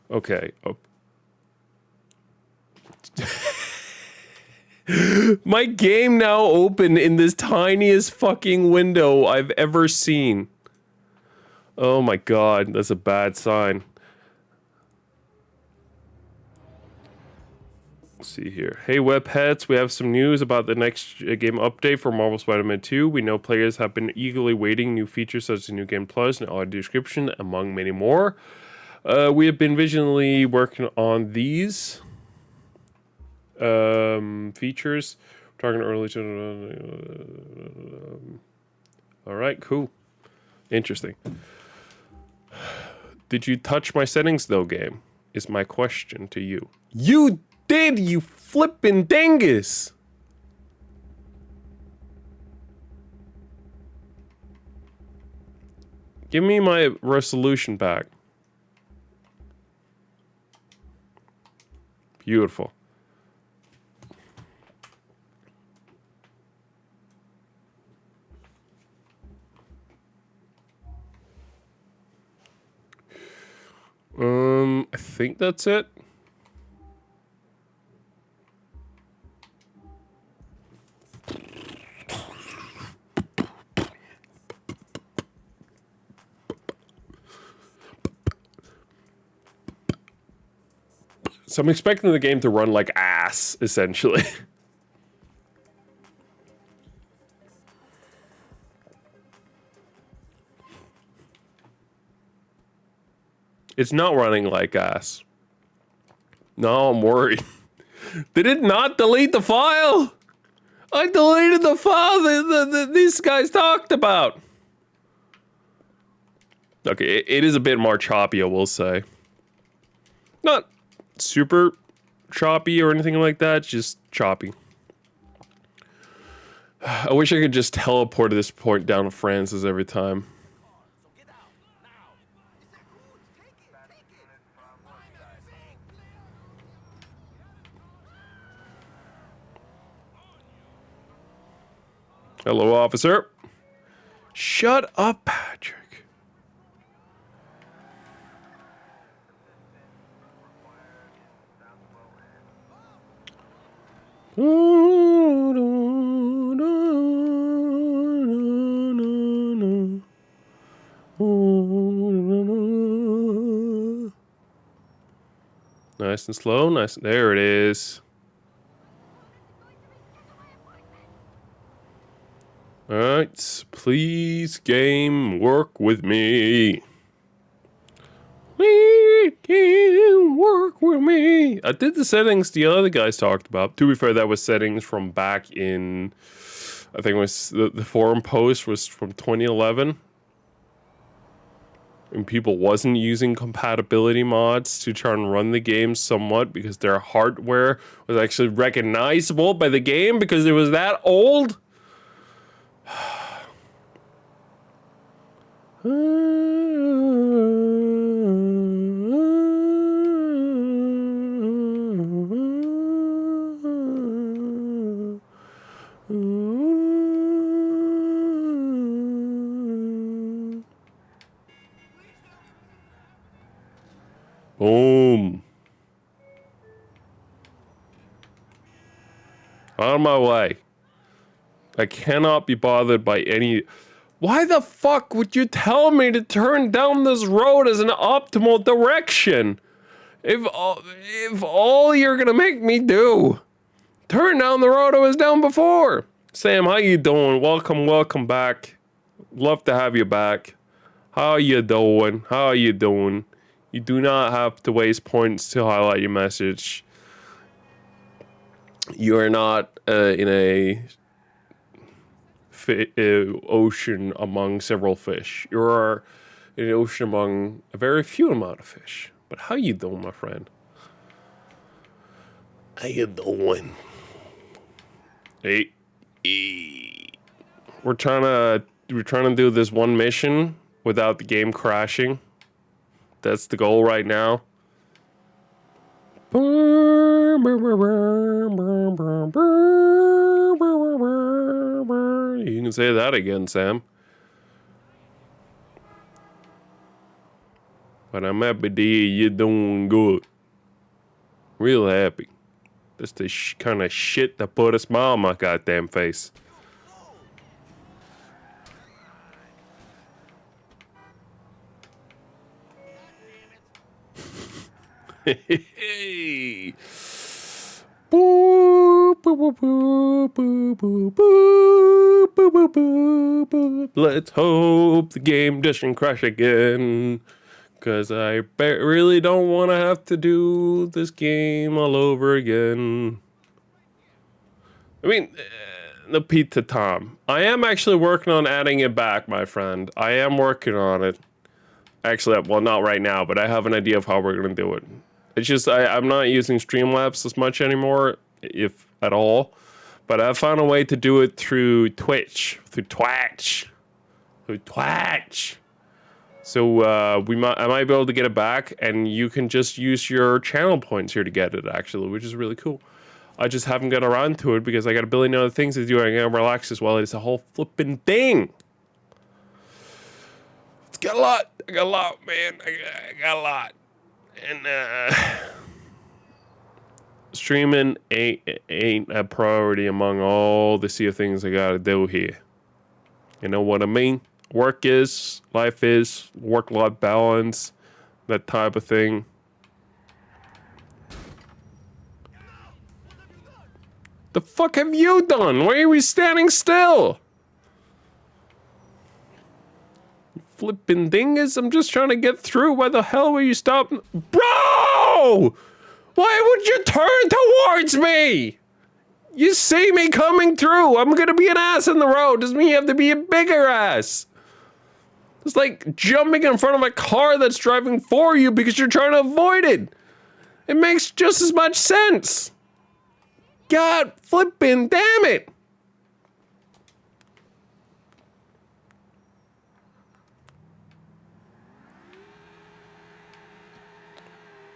Okay. Oh. My game now open in this tiniest fucking window I've ever seen. Oh my god, that's a bad sign. Let's see here. Hey webheads, we have some news about the next game update for Marvel Spider-Man 2. We know players have been eagerly waiting new features such as New Game Plus and audio description, among many more. We have been visually working on these features. We're talking early to... all right, cool. Interesting. Did you touch my settings though, game? Is my question to you. You did, you flippin' dingus! Give me my resolution back. Beautiful. I think that's it. So I'm expecting the game to run like ass, essentially. It's not running like ass. No, I'm worried. Did it not delete the file? I deleted the file that these guys talked about. Okay, it is a bit more choppy, I will say. Not super choppy or anything like that, just choppy. I wish I could just teleport to this point down to Francis every time. Hello, officer. Shut up, Patrick. Nice and slow, nice. There it is. All right, please, game, work with me. Please, game, work with me. I did the settings the other guys talked about. To be fair, that was settings from back in, I think it was the forum post was from 2011. And people wasn't using compatibility mods to try and run the game somewhat because their hardware was actually recognizable by the game because it was that old. Boom. Out of my way. I cannot be bothered by any... Why the fuck would you tell me to turn down this road as an optimal direction? If all you're gonna make me do, turn down the road I was down before. Sam, how you doing? Welcome back. Love to have you back. How you doing? How you doing? You do not have to waste points to highlight your message. You are not in a ocean among several fish. You are in an ocean among a very few amount of fish. But how you doing, my friend? How you doing? Hey, we're trying to do this one mission without the game crashing. That's the goal right now. You can say that again, Sam. But I'm happy to hear you're doing good. Real happy. That's the kind of shit that put a smile on my goddamn face. Hey. Boop, boop, boop, boop, boop, boop, boop, boop, boop, boop. Let's hope the game doesn't crash again. Because I really don't want to have to do this game all over again. I mean, the Pizza Tom. I am actually working on adding it back, my friend. I am working on it. Actually, well, not right now, but I have an idea of how we're going to do it. It's just, I'm not using Streamlabs as much anymore, if at all. But I found a way to do it through Twitch. Through Twitch. So I might be able to get it back, and you can just use your channel points here to get it, actually, which is really cool. I just haven't got around to it because I got a billion other things to do. I gotta relax as well. It's a whole flipping thing. It's got a lot. I got a lot, man. I got a lot. And streaming ain't a priority among all the sea of things I gotta do here. You know what I mean? Work is, life is, work-life balance, that type of thing. The fuck have you done? Why are we standing still? Flipping dingus, I'm just trying to get through. Why the hell were you stopping? Bro! Why would you turn towards me? You see me coming through. I'm gonna be an ass in the road. Doesn't mean you have to be a bigger ass. It's like jumping in front of a car that's driving for you because you're trying to avoid it. It makes just as much sense. God flipping damn it.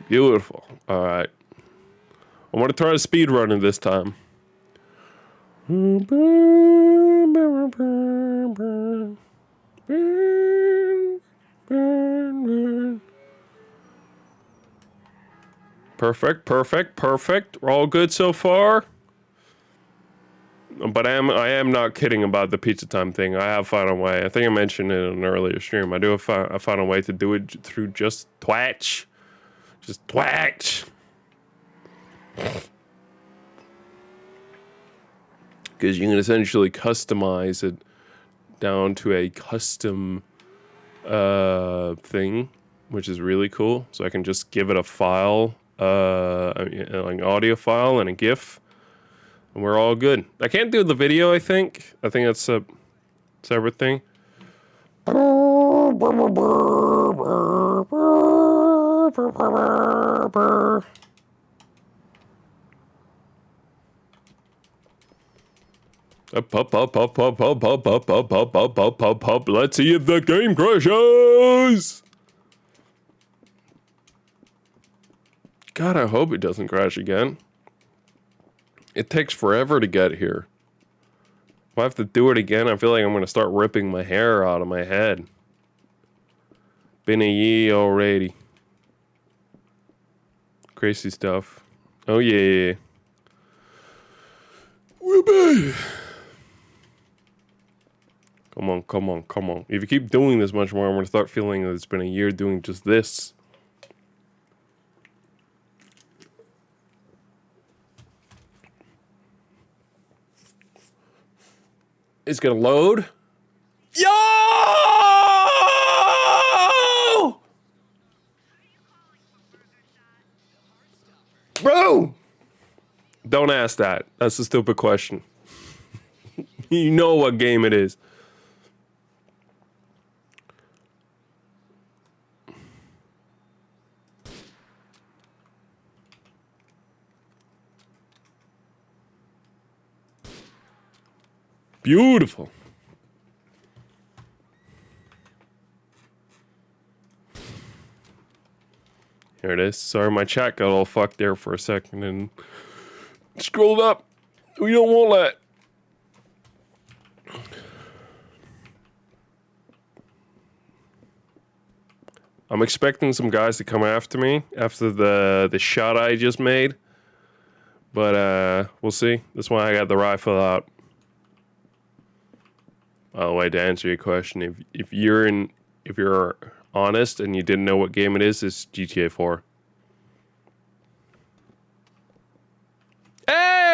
Beautiful. All right. I want to try to speed running this time. Perfect. We're all good so far. But I am not kidding about the pizza time thing. I have found a way. I think I mentioned it in an earlier stream. I found a way to do it through just Twitch. Just Twitch. Because you can essentially customize it down to a custom thing, which is really cool. So I can just give it a file, like an audio file and a GIF, and we're all good. I can't do the video, I think. I think that's a separate thing. Up. Let's see if the game crashes. God, I hope it doesn't crash again. It takes forever to get here. If I have to do it again, I feel like I'm going to start ripping my hair out of my head. Been a year already. Crazy stuff. Oh, yeah. Whoopee! Come on. If you keep doing this much more, I'm going to start feeling that it's been a year doing just this. It's going to load. Yo! Bro! Don't ask that. That's a stupid question. You know what game it is. Beautiful. Here it is. Sorry, my chat got all fucked there for a second and scrolled up. We don't want that. I'm expecting some guys to come after me after the shot I just made. But we'll see. That's why I got the rifle out. By the way, to answer your question, if you're honest and you didn't know what game it is, it's GTA 4.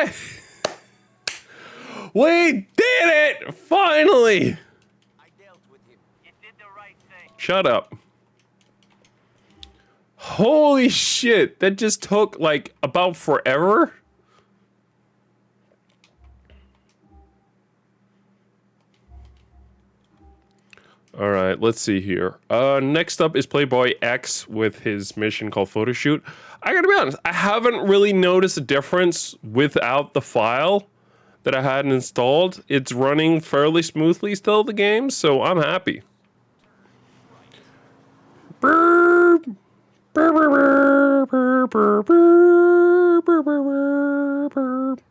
Yeah! We did it! Finally! I dealt with him. You did the right thing. Shut up. Holy shit, that just took like about forever? All right, let's see here. Next up is Playboy X with his mission called Photoshoot. I gotta be honest, I haven't really noticed a difference without the file that I had installed. It's running fairly smoothly still, the game, so I'm happy. Burp. Burp, burp, burp, burp, burp, burp, burp, burp.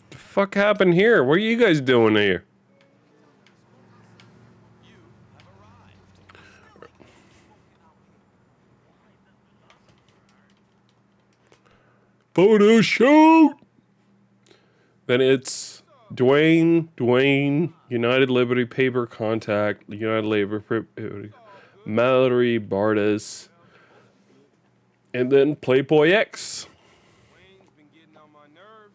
The fuck happened here? What are you guys doing here? Photo shoot! Then it's Dwayne, United Liberty Paper Contact, United Labor, Mallory Bardas, and then Playboy X. Wayne's been getting on my nerves.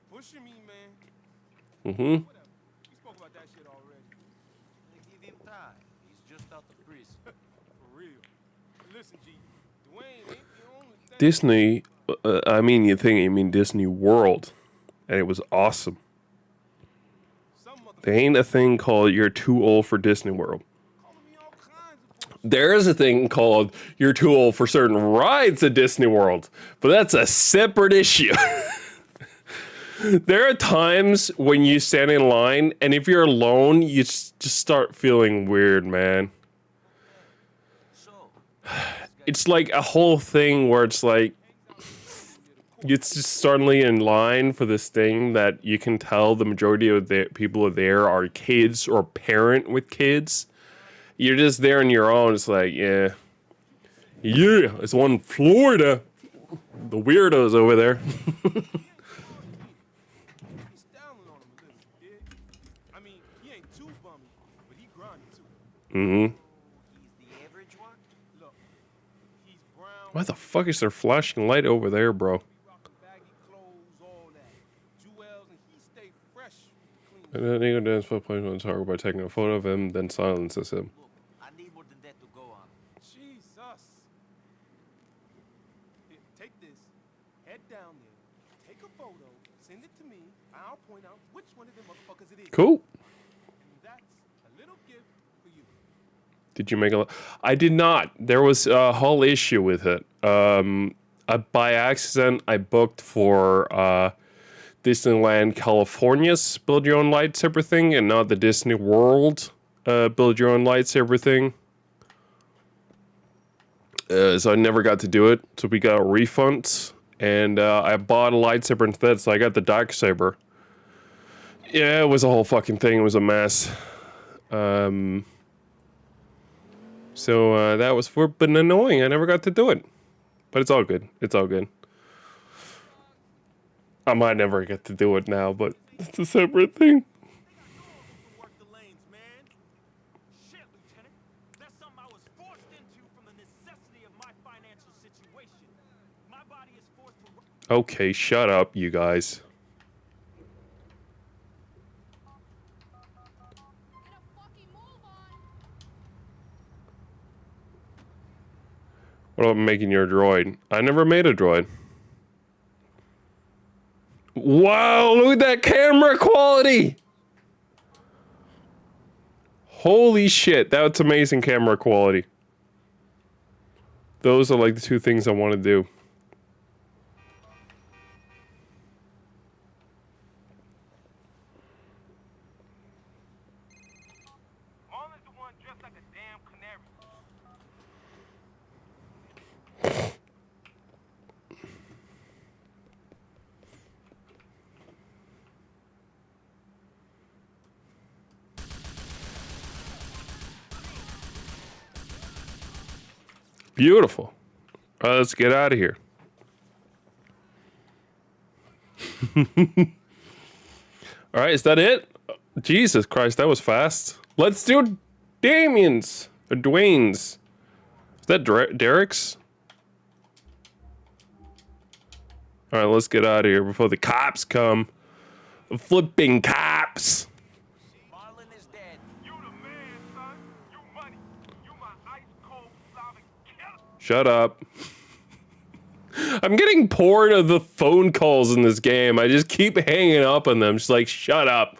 Pushing me, man. Mm-hmm. Whatever. We spoke about that shit already. Give him time. He's just out of prison. For real. Listen, G. Dwayne ain't the only thing. Disney, you mean Disney World, and it was awesome. Some mother There ain't a thing called you're too old for Disney World. calling me all kinds of There is a thing called you're too old for certain rides at Disney World, but that's a separate issue. There are times when you stand in line, and if you're alone, you just start feeling weird, man. So, It's like a whole thing where it's like, it's just suddenly in line for this thing that you can tell the majority of the people there are kids or parent with kids. You're just there on your own. It's like, yeah, it's one in Florida. The weirdos over there. he's styling on him a little, yeah? I mean, he ain't too bummy, but he grimy too. Mm-hmm. he's the average one? Look, he's brown, Why the fuck is there flashing light over there, bro? rocking baggy clothes, all that. Jewels, and he stay fresh, clean. And then Ego dance foot plays on the target by taking a photo of him, then silences him. Look, I need more than that to go on. Jesus. Here, take this, head down there, take a photo, send it to me, I'll point out which one of them motherfuckers it is. Cool. And that's a little gift for you. Did you make a? I did not. There was a whole issue with it. By accident, I booked for Disneyland California's Build Your Own Lightsaber thing, and not the Disney World Build Your Own Lightsaber thing. So I never got to do it. So we got a refund, and I bought a lightsaber instead. So I got the Darksaber. Yeah, it was a whole fucking thing. It was a mess. So that was been annoying. I never got to do it. But it's all good. It's all good. I might never get to do it now, but it's a separate thing. Work the lanes, man. Shit, Lieutenant. That's something I was forced into from the necessity of my financial situation. My body is forced to... Okay, shut up, you guys. Get a fucking move on. What about making your droid? I never made a droid. Wow, look at that camera quality! Holy shit, that's amazing camera quality. Those are like the two things I want to do. Marlon's the one dressed like a damn canary. Beautiful. All right, let's get out of here. All right, is that it? Jesus Christ, that was fast. Let's do Damien's or Dwayne's. Is that Derek's? All right, let's get out of here before the cops come. The flipping cops. Marlon is dead. You the man, son. You money. You my ice cold Slavic killer. Shut up. I'm getting bored of the phone calls in this game. I just keep hanging up on them. Just like, shut up.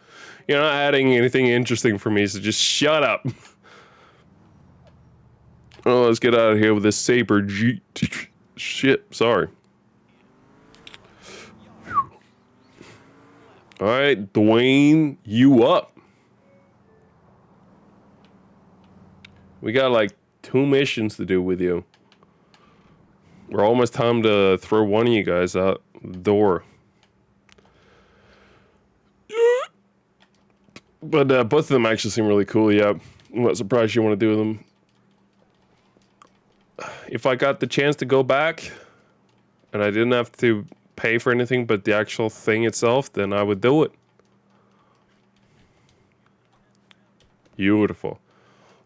You're not adding anything interesting for me, so just shut up. Oh, let's get out of here with this Saber G. Shit, sorry. All right, Dwayne, you up. We got like 2 missions to do with you. We're almost time to throw one of you guys out the door. But both of them actually seem really cool, yeah. I'm not surprised you want to do them. If I got the chance to go back, and I didn't have to pay for anything but the actual thing itself, then I would do it. Beautiful.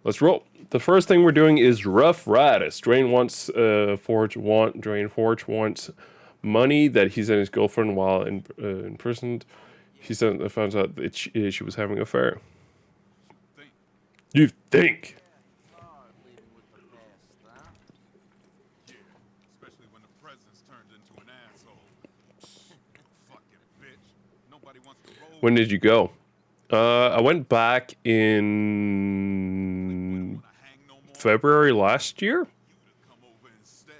Let's roll. The first thing we're doing is Rough Riders. Drain wants Drain Forge wants money that he sent his girlfriend while imprisoned. He finds out that she was having an affair. You think? Hard living with the past, huh? Especially when the president's turned into an asshole. Fucking bitch. Nobody wants to roll. When did you go? I went back in Hang no more. February last year. You to come over instead.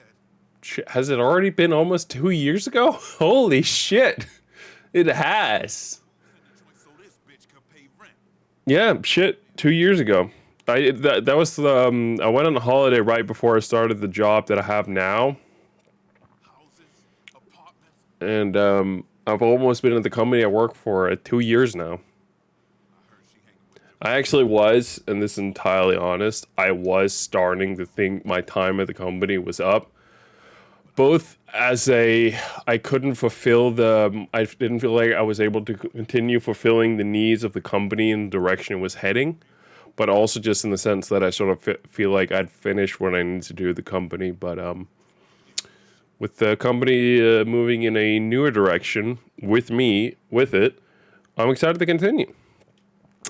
Has it already been almost 2 years ago? Holy shit. It has. So this bitch could pay rent. Yeah, shit. 2 years ago. That was I went on a holiday right before I started the job that I have now, Houses, apartments. and I've almost been at the company I work for 2 years now. I heard she hanging with I actually was, and this is entirely honest, I was starting to think my time at the company was up. Both as I couldn't fulfill I didn't feel like I was able to continue fulfilling the needs of the company and the direction it was heading, but also just in the sense that I sort of feel like I'd finished what I needed to do with the company. But with the company moving in a newer direction with it, I'm excited to continue.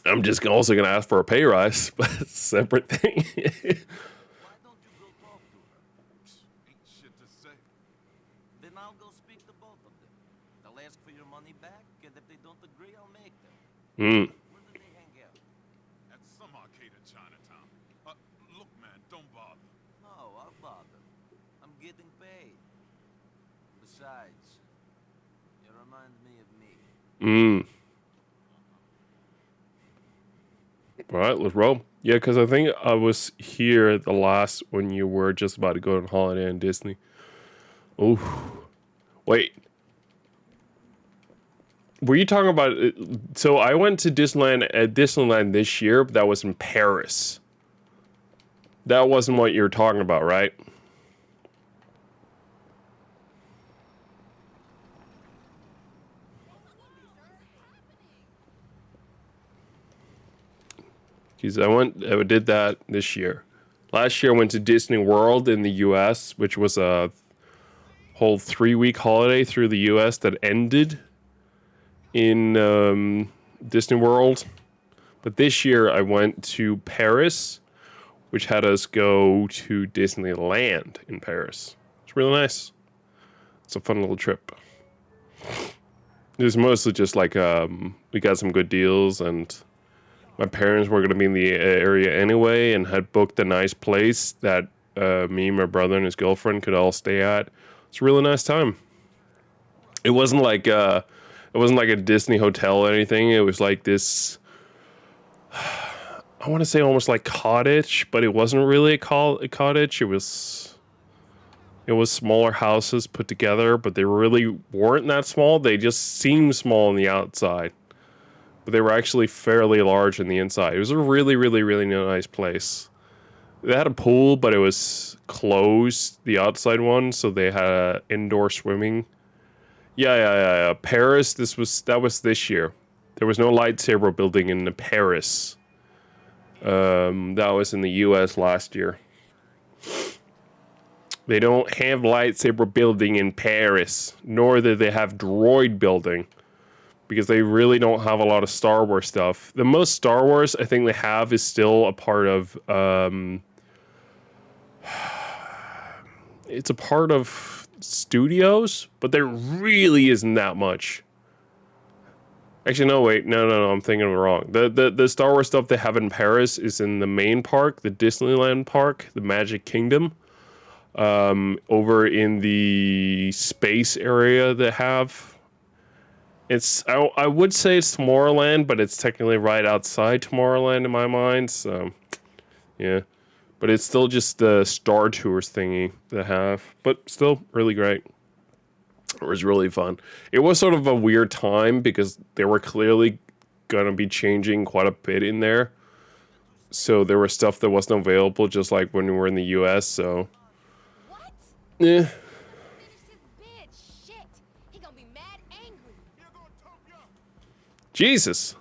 I'm just also going to ask for a pay rise, but it's a separate thing. Why don't you go talk to her? ain't shit to say. Then I'll go speak to both of them. They'll ask for your money back, and if they don't agree, I'll make them. Where do they hang out? At some arcade in Chinatown. Look, man, don't bother. No, I'll bother. I'm getting paid. Besides, you remind me of me. All right, let's roll. Yeah, because I think I was here the last when you were just about to go on holiday in Disney. Oh, wait. Were you talking about? So I went to Disneyland this year, but that was in Paris. That wasn't what you were talking about, right? Because I did that this year. Last year I went to Disney World in the U.S., which was a whole 3-week holiday through the U.S. that ended in Disney World. But this year I went to Paris, which had us go to Disneyland in Paris. It's really nice. It's a fun little trip. It was mostly just like we got some good deals, and my parents were going to be in the area anyway and had booked a nice place that me, my brother, and his girlfriend could all stay at. It's a really nice time. It wasn't like a Disney hotel or anything. It was like this, I want to say almost like cottage, but it wasn't really a cottage. It was smaller houses put together, but they really weren't that small. They just seemed small on the outside, but they were actually fairly large on the inside. It was a really, really, really nice place. They had a pool, but it was closed, the outside one, so they had indoor swimming. Yeah. Paris, that was this year. There was no lightsaber building in Paris. That was in the US last year. They don't have lightsaber building in Paris, nor do they have droid building, because they really don't have a lot of Star Wars stuff. The most Star Wars I think they have is still a part of, it's a part of studios, but there really isn't that much. Actually, no, wait, no, I'm thinking of it wrong. The Star Wars stuff they have in Paris is in the main park, the Disneyland park, the Magic Kingdom. Over in the space area they have. It's I would say it's Tomorrowland, but it's technically right outside Tomorrowland in my mind. So, yeah, but it's still just the Star Tours thingy they have. But still, really great. It was really fun. It was sort of a weird time because they were clearly gonna be changing quite a bit in there. So there was stuff that wasn't available, just like when we were in the U.S. So. What? Yeah. Finish this bitch. Shit. He gonna be mad angry. Jesus.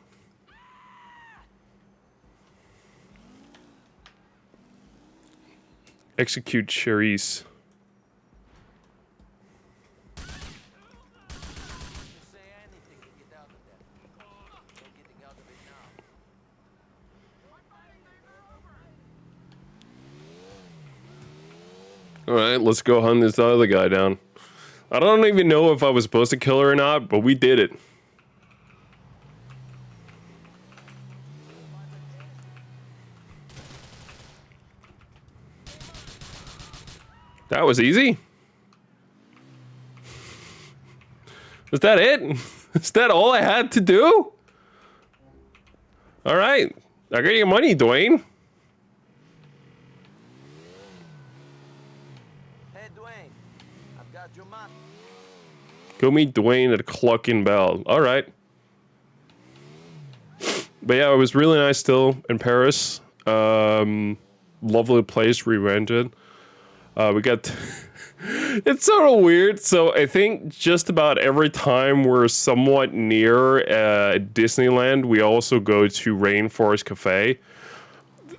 Execute Charisse. Say anything to get out of that. No getting out of it now. Alright, let's go hunt this other guy down. I don't even know if I was supposed to kill her or not, but we did it. That was easy. Is that it? Is that all I had to do? Alright. I got your money, Dwayne. Hey, Dwayne, I've got your money. Go meet Dwayne at Cluckin' Bell. Alright. But yeah, it was really nice still in Paris. Lovely place we rented. We got... It's sort of weird. So I think just about every time we're somewhat near Disneyland, we also go to Rainforest Cafe.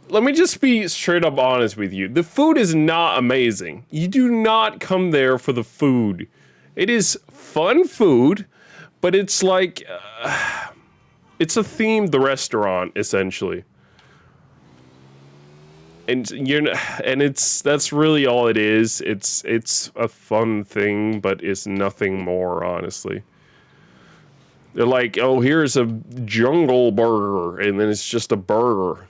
Let me just be straight up honest with you. The food is not amazing. You do not come there for the food. It is fun food, but it's like... it's a themed restaurant, essentially. And that's really all it is. It's a fun thing, but it's nothing more, honestly. They're like, oh, here's a jungle burger, and then it's just a burger.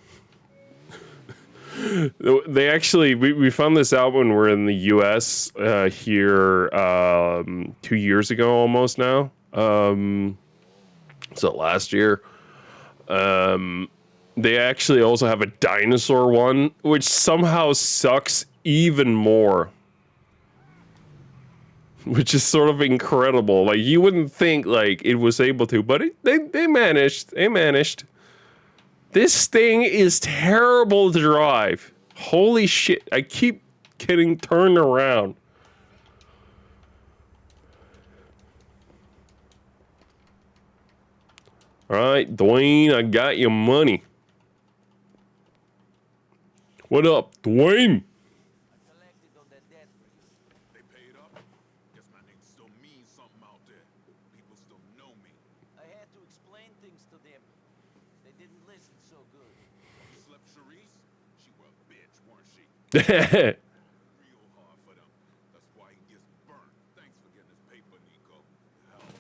They actually, we found this out when we're in the U.S. Here 2 years ago, almost now. So last year. They actually also have a dinosaur one, which somehow sucks even more. Which is sort of incredible. Like, you wouldn't think, like, it was able to, but they managed. They managed. This thing is terrible to drive. Holy shit. I keep getting turned around. Alright, Dwayne, I got your money. What up, Dwayne? Collected on that debt for you. They paid up. Guess my name still means something out there. People still know me. I had to explain things to them. They didn't listen so good. You slept Charisse? She was a bitch, weren't she? You're Real hard for them. That's why he gets burnt. Thanks for getting his paper, Nico. Helps.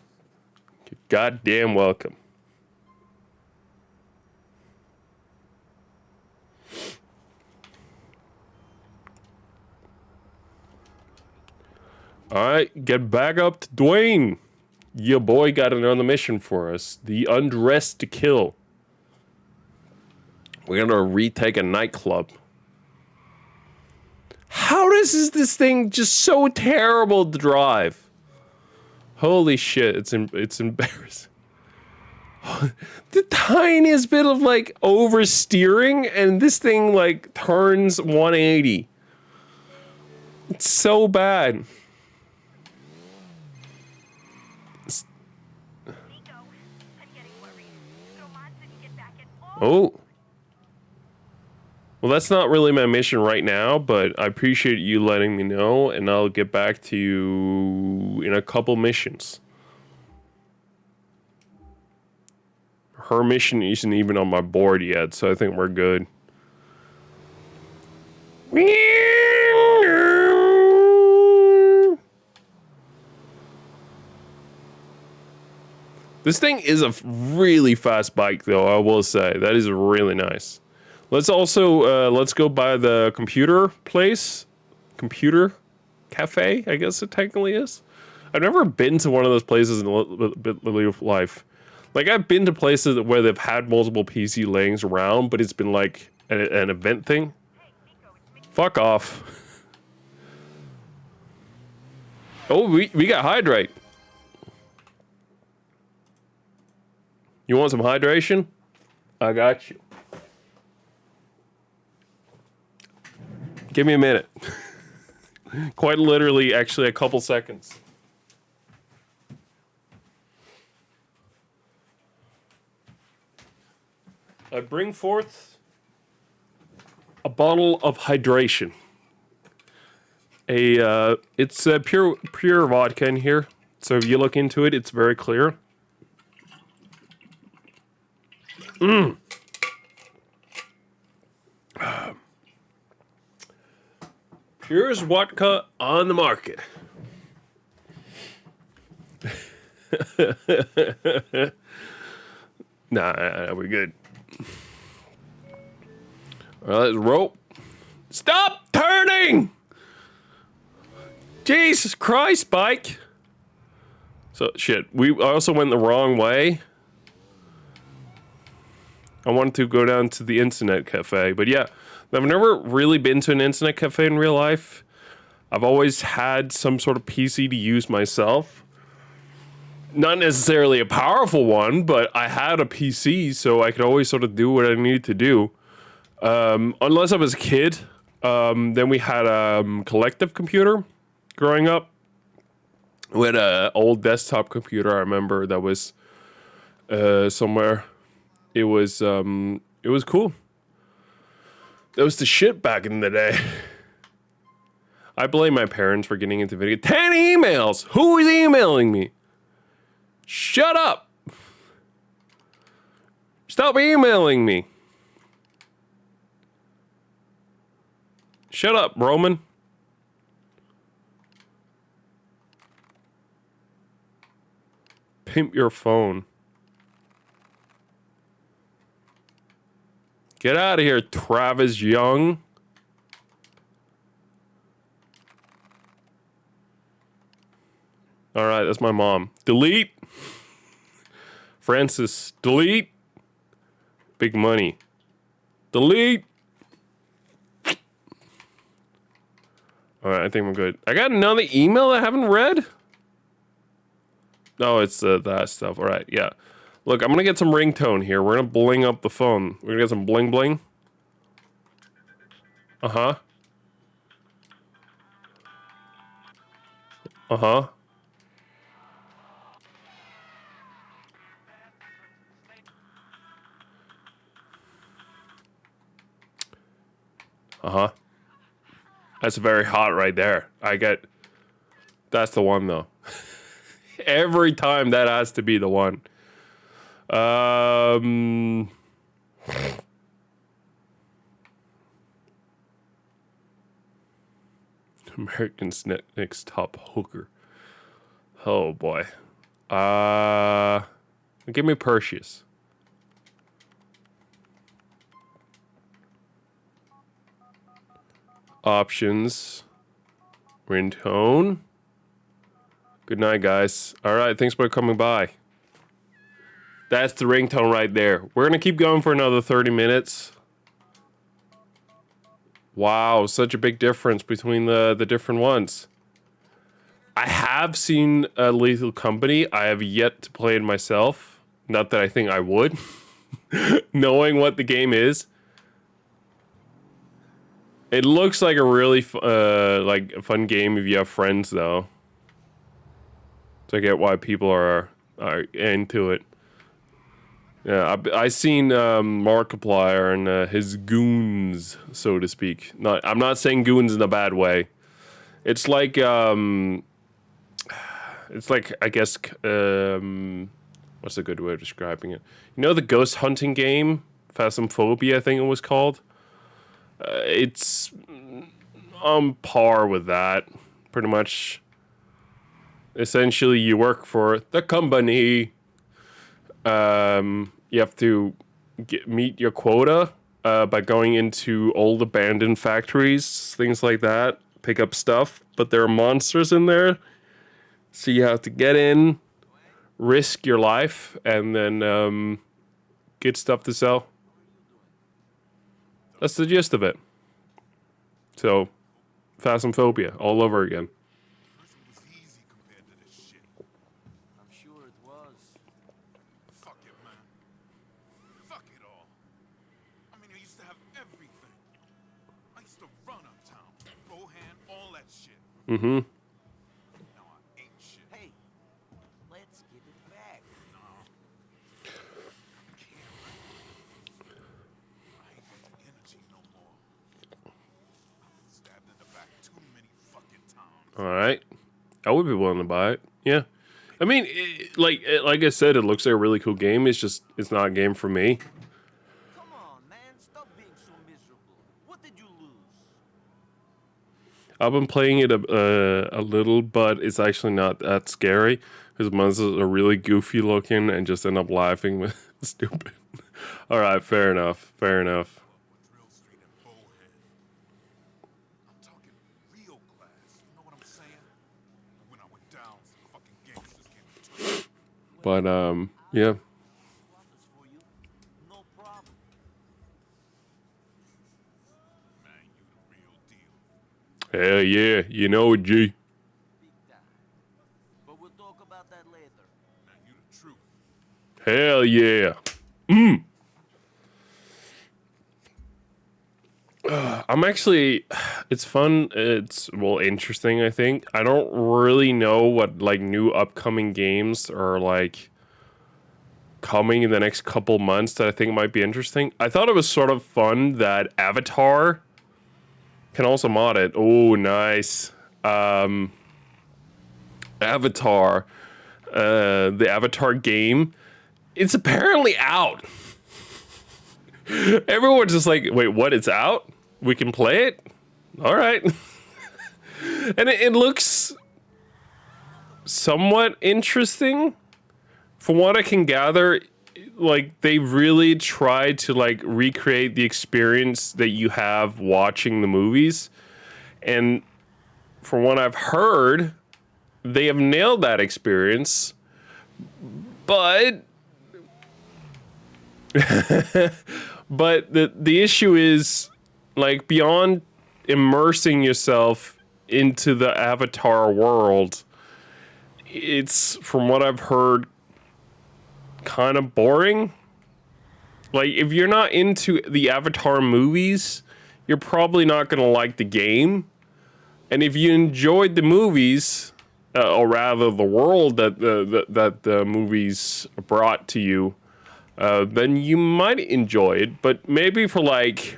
goddamn welcome. Alright, get back up to Dwayne. Your boy got another mission for us. The Undressed to Kill. We're gonna retake a nightclub. How is this thing just so terrible to drive? Holy shit, it's embarrassing. The tiniest bit of like oversteering and this thing like turns 180. It's so bad. Nico, I'm getting worried. Roman didn't get back at all. Oh. Well, that's not really my mission right now, but I appreciate you letting me know, and I'll get back to you in a couple missions. Her mission isn't even on my board yet, so I think we're good. This thing is a really fast bike, though, I will say. That is really nice. Let's also, let's go by the computer place. Computer cafe, I guess it technically is. I've never been to one of those places in real life. Like, I've been to places where they've had multiple PC layings around, but it's been like an event thing. Fuck off. Oh, we got hydrate. You want some hydration? I got you. Give me a minute. Quite literally, actually, a couple seconds. I bring forth a bottle of hydration. It's pure vodka in here. So if you look into it, it's very clear. Purest vodka on the market. Nah, we're good. All right, let's roll. Stop turning! Jesus Christ, bike. So, shit, we also went the wrong way. I wanted to go down to the internet cafe, but yeah, I've never really been to an internet cafe in real life. I've always had some sort of PC to use myself. Not necessarily a powerful one, but I had a PC, so I could always sort of do what I needed to do. Unless I was a kid. Then we had a collective computer growing up. We had an old desktop computer, I remember, that was somewhere. It was cool. That was the shit back in the day. I blame my parents for getting into video. 10 emails! Who is emailing me? Shut up! Stop emailing me. Shut up, Roman. Pimp your phone. Get out of here, Travis Young. All right, that's my mom. Delete. Francis, delete. Big money. Delete. All right, I think we're good. I got another email I haven't read. No, it's that stuff. All right, yeah. Look, I'm gonna get some ringtone here. We're gonna bling up the phone. We're gonna get some bling bling. Uh-huh. Uh-huh. Uh-huh. That's very hot right there. That's the one though. Every time that has to be the one. American's next top hooker. Oh boy. Give me Perseus. Options. Ringtone. Good night, guys. All right, thanks for coming by. That's the ringtone right there. We're gonna keep going for another 30 minutes. Wow, such a big difference between the different ones. I have seen Lethal Company. I have yet to play it myself. Not that I think I would. Knowing what the game is. It looks like a really like a fun game if you have friends, though. So I get why people are into it. Yeah, I seen Markiplier and his goons, so to speak. I'm not saying goons in a bad way. It's like I guess what's a good way of describing it? You know the ghost hunting game, Phasmophobia, I think it was called. It's on par with that, pretty much. Essentially, you work for the company. You have to meet your quota by going into old abandoned factories, things like that, pick up stuff. But there are monsters in there, so you have to get in, risk your life, and then get stuff to sell. That's the gist of it. So, Phasmophobia all over again. Prison was easy compared to this shit. I'm sure it was. Fuck it, man. Fuck it all. I mean, I used to have everything. I used to run uptown, Bohan, all that shit. Mm-hmm. Now I ain't shit. Hey, let's get it back. No. I can't. I ain't got the energy no more. I've been stabbed in the back too many fucking times. All right. I would be willing to buy it. Yeah. I mean, like I said, it looks like a really cool game. It's just, it's not a game for me. Come on, man. Stop being so miserable. What did you lose? I've been playing it a little, but it's actually not that scary because monsters are really goofy looking and just end up laughing with stupid. All right, fair enough. Fair enough. With Drill Street and Bohan. I'm talking real class. You know what I'm saying? And when I went down, some fucking gangsters came and took me. But yeah. Offers for you. No problem. Man, you the real deal. Hell yeah. You know it, G. Big time. But we'll talk about that later. Man, you the truth. Hell yeah. I'm actually, it's fun. It's, well, interesting, I think. I don't really know what, like, new upcoming games are, like, coming in the next couple months that I think might be interesting. I thought it was sort of fun that Avatar can also mod it. Oh, nice. Avatar, the Avatar game, it's apparently out. Everyone's just like, wait, what? It's out? We can play it? All right. And it looks somewhat interesting. From what I can gather, like, they really tried to, like, recreate the experience that you have watching the movies. And from what I've heard, they have nailed that experience. But but the issue is, like, beyond immersing yourself into the Avatar world, it's, from what I've heard, kind of boring. Like, if you're not into the Avatar movies, you're probably not going to like the game. And if you enjoyed the movies, or rather the world that the movies brought to you, then you might enjoy it, but maybe for like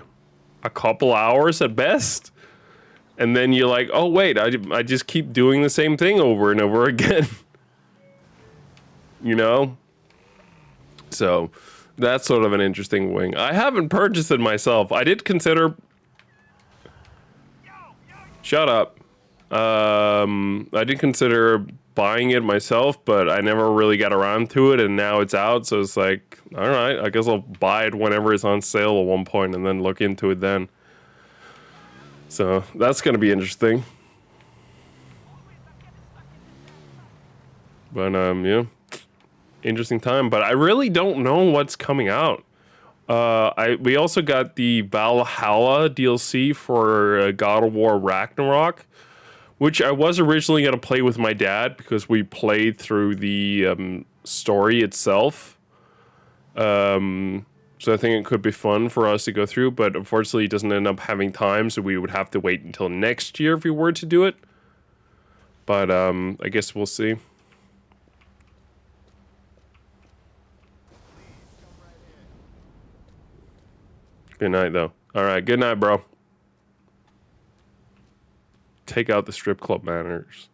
a couple hours at best. And then you're like, oh wait, I just keep doing the same thing over and over again. You know? So that's sort of an interesting wing. I haven't purchased it myself. I did consider... Shut up. I did consider buying it myself, but I never really got around to it, and now it's out, so it's like, all right, I guess I'll buy it whenever it's on sale at one point and then look into it then. So that's going to be interesting. But yeah, interesting time. But I really don't know what's coming out. We also got the Valhalla DLC for God of War Ragnarok, which I was originally going to play with my dad because we played through the story itself. So I think it could be fun for us to go through, but unfortunately he doesn't end up having time, so we would have to wait until next year if we were to do it. But I guess we'll see. Good night, though. All right, good night, bro. Take out the strip club managers.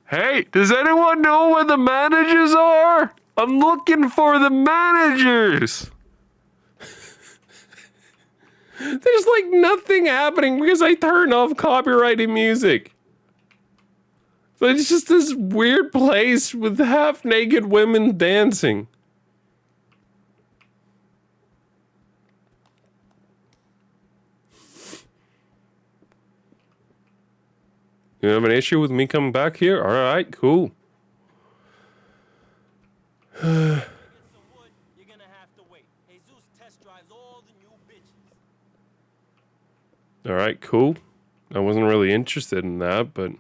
Hey, does anyone know where the managers are? I'm looking for the managers. There's like nothing happening because I turned off copyrighted music. So it's just this weird place with half naked women dancing. You have an issue with me coming back here? All right, cool. Get some wood, you're gonna have to wait. Jesus test drives all the new bitches. All right, cool. I wasn't really interested in that, but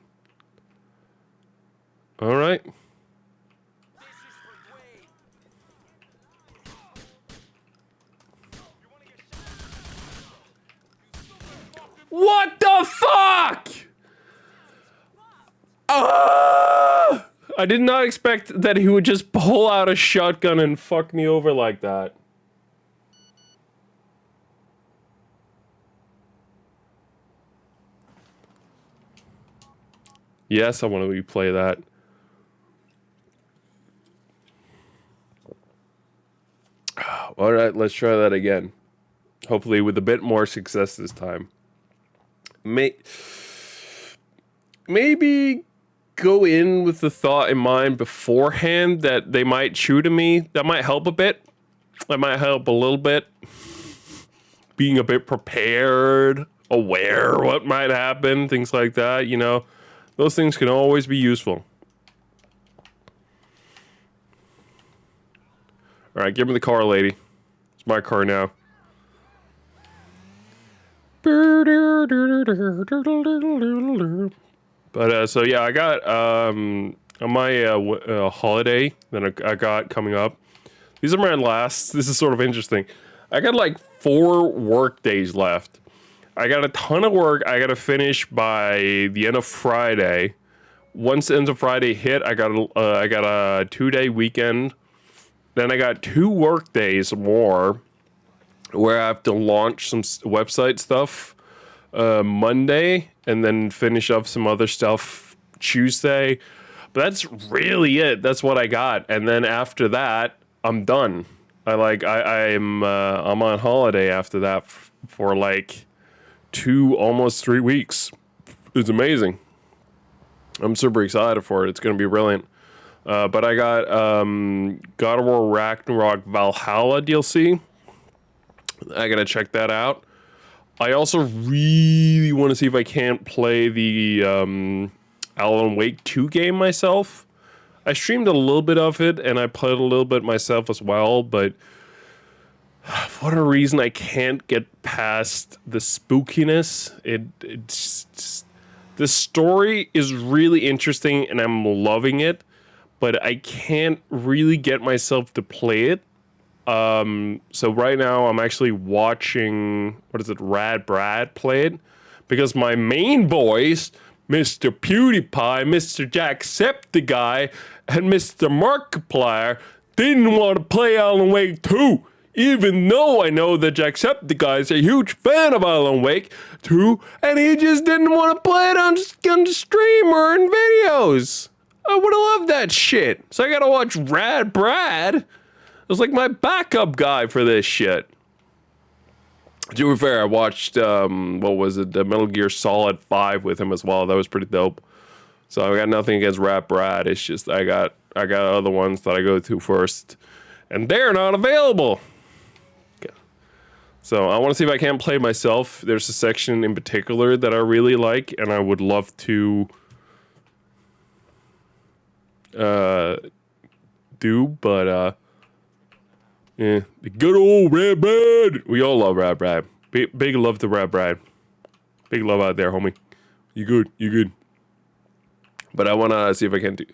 all right. This is for Wade. You wanna get shot? What the fuck? I did not expect that he would just pull out a shotgun and fuck me over like that. Yes, I want to replay that. All right, let's try that again. Hopefully with a bit more success this time. Maybe go in with the thought in mind beforehand that they might shoot at me. That might help a bit. That might help a little bit. Being a bit prepared, aware what might happen, things like that, you know. Those things can always be useful. All right, give me the car, lady. It's my car now. But so yeah, I got on my holiday that I got coming up. These are my last. This is sort of interesting. I got like 4 work days left. I got a ton of work I got to finish by the end of Friday. Once the end of Friday hit, I got a 2-day weekend. Then I got 2 work days more where I have to launch some website stuff Monday and then finish up some other stuff Tuesday. But that's really it. That's what I got. And then after that, I'm done. I'm on holiday after that for like 2, almost 3 weeks. It's amazing. I'm super excited for it. It's going to be brilliant. But I got God of War Ragnarok Valhalla DLC. I got to check that out. I also really want to see if I can't play the Alan Wake 2 game myself. I streamed a little bit of it, and I played a little bit myself as well, but for whatever reason, I can't get past the spookiness. It's the story is really interesting, and I'm loving it, but I can't really get myself to play it. So right now, I'm actually watching, Rad Brad play it, because my main boys, Mr. PewDiePie, Mr. Jacksepticeye, and Mr. Markiplier didn't want to play Alan Wake 2, even though I know that Jacksepticeye is a huge fan of Alan Wake 2, and he just didn't want to play it on the stream or in videos. I would have loved that shit. So I gotta watch Rad Brad. It was like my backup guy for this shit. To be fair, I watched, the Metal Gear Solid 5 with him as well. That was pretty dope. So I got nothing against Rad Brad. It's just I got other ones that I go to first, and they're not available. Okay. So I want to see if I can play myself. There's a section in particular that I really like, and I would love to do, but yeah, the good old Rad Brad. We all love Rad Brad. Big love to Rad Brad. Big love out there, homie. You good? You good? But I want to see if I can do. If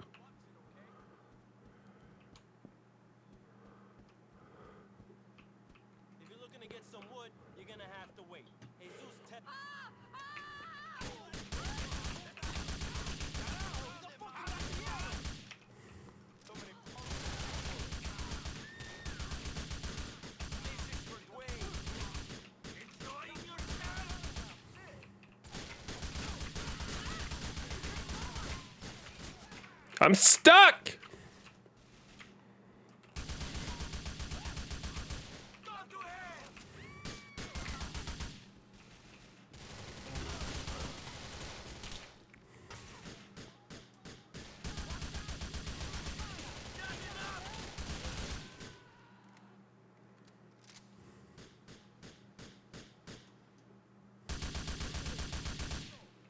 you're looking to get some wood, you're gonna have to wait. Jesus test. I'm stuck.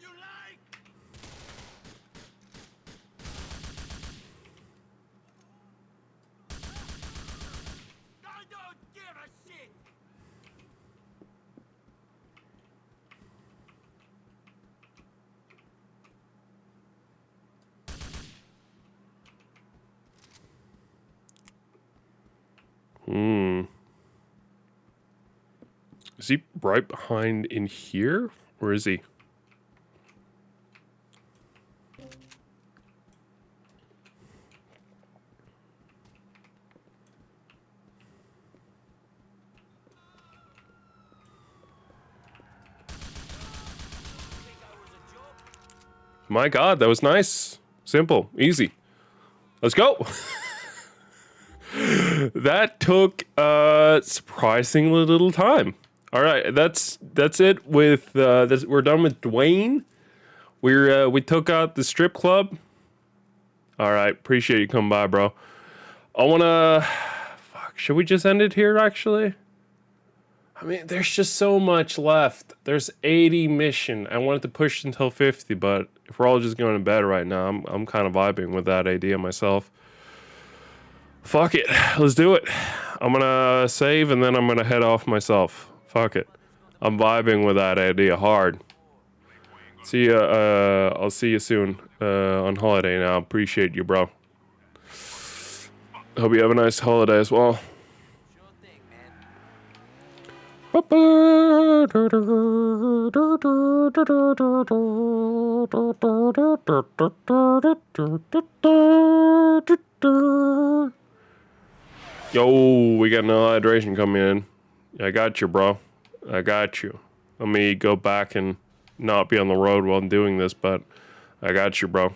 You like? I don't give a shit. Is he right behind in here? Or is he? My God, that was nice. Simple. Easy. Let's go. That took surprisingly little time. All right, that's it with we're done with Dwayne. We took out the strip club. All right, appreciate you coming by, bro. I wanna should we just end it here actually? I mean, there's just so much left. There's 80 mission. I wanted to push until 50, but if we're all just going to bed right now, I'm kind of vibing with that idea myself. Fuck it. Let's do it. I'm gonna save and then I'm gonna head off myself. Fuck it. I'm vibing with that idea hard. See ya, I'll see you soon on holiday now. Appreciate you, bro. Hope you have a nice holiday as well. Sure thing, man. Yo, we got no hydration coming in. I got you, bro. I got you. Let me go back and not be on the road while I'm doing this, but I got you, bro.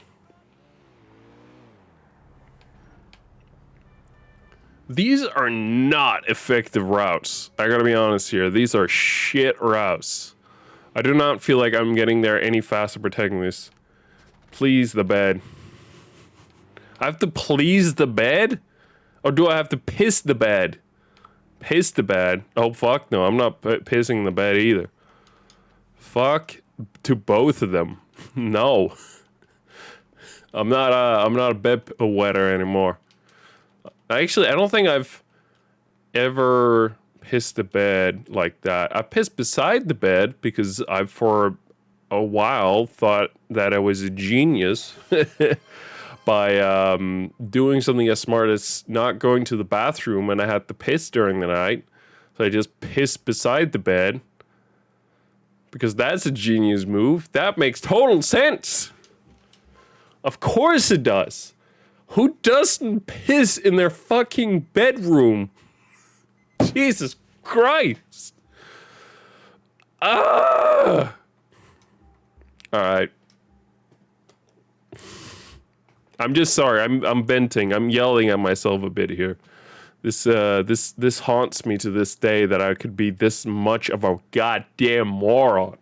These are not effective routes. I gotta be honest here. These are shit routes. I do not feel like I'm getting there any faster protecting this. Please the bed. I have to please the bed? Or do I have to piss the bed? Piss the bed? Oh, fuck no. I'm not pissing the bed either. Fuck to both of them. No. I'm not a bed wetter anymore. Actually, I don't think I've ever pissed the bed like that. I pissed beside the bed because I, for a while, thought that I was a genius by doing something as smart as not going to the bathroom when I had to piss during the night. So I just pissed beside the bed because that's a genius move. That makes total sense. Of course it does. Who doesn't piss in their fucking bedroom? Jesus Christ. Ah! Alright. I'm just sorry. I'm venting. I'm yelling at myself a bit here. This haunts me to this day that I could be this much of a goddamn moron.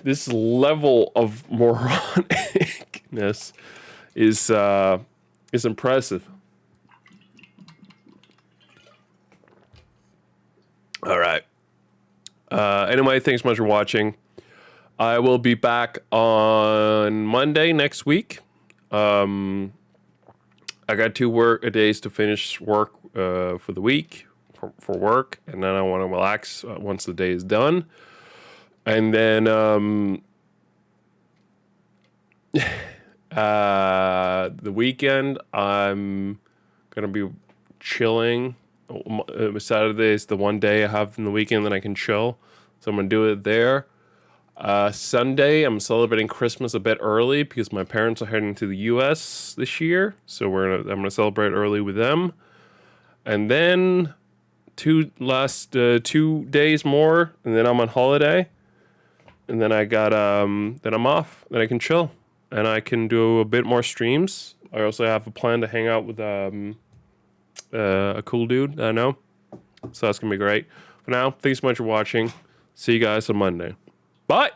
This level of moronicness is impressive. All right. Anyway, thanks so much for watching. I will be back on Monday next week. I got 2 days to finish work for the week for work, and then I want to relax once the day is done. And then the weekend, I'm gonna be chilling. Saturday is the one day I have in the weekend that I can chill, so I'm gonna do it there. Sunday, I'm celebrating Christmas a bit early because my parents are heading to the U.S. this year, so I'm gonna celebrate early with them. And then 2 days more, and then I'm on holiday. And then I got then I'm off. Then I can chill. and I can do a bit more streams. I also have a plan to hang out with a cool dude that I know. So that's going to be great. For now, thanks so much for watching. See you guys on Monday. Bye!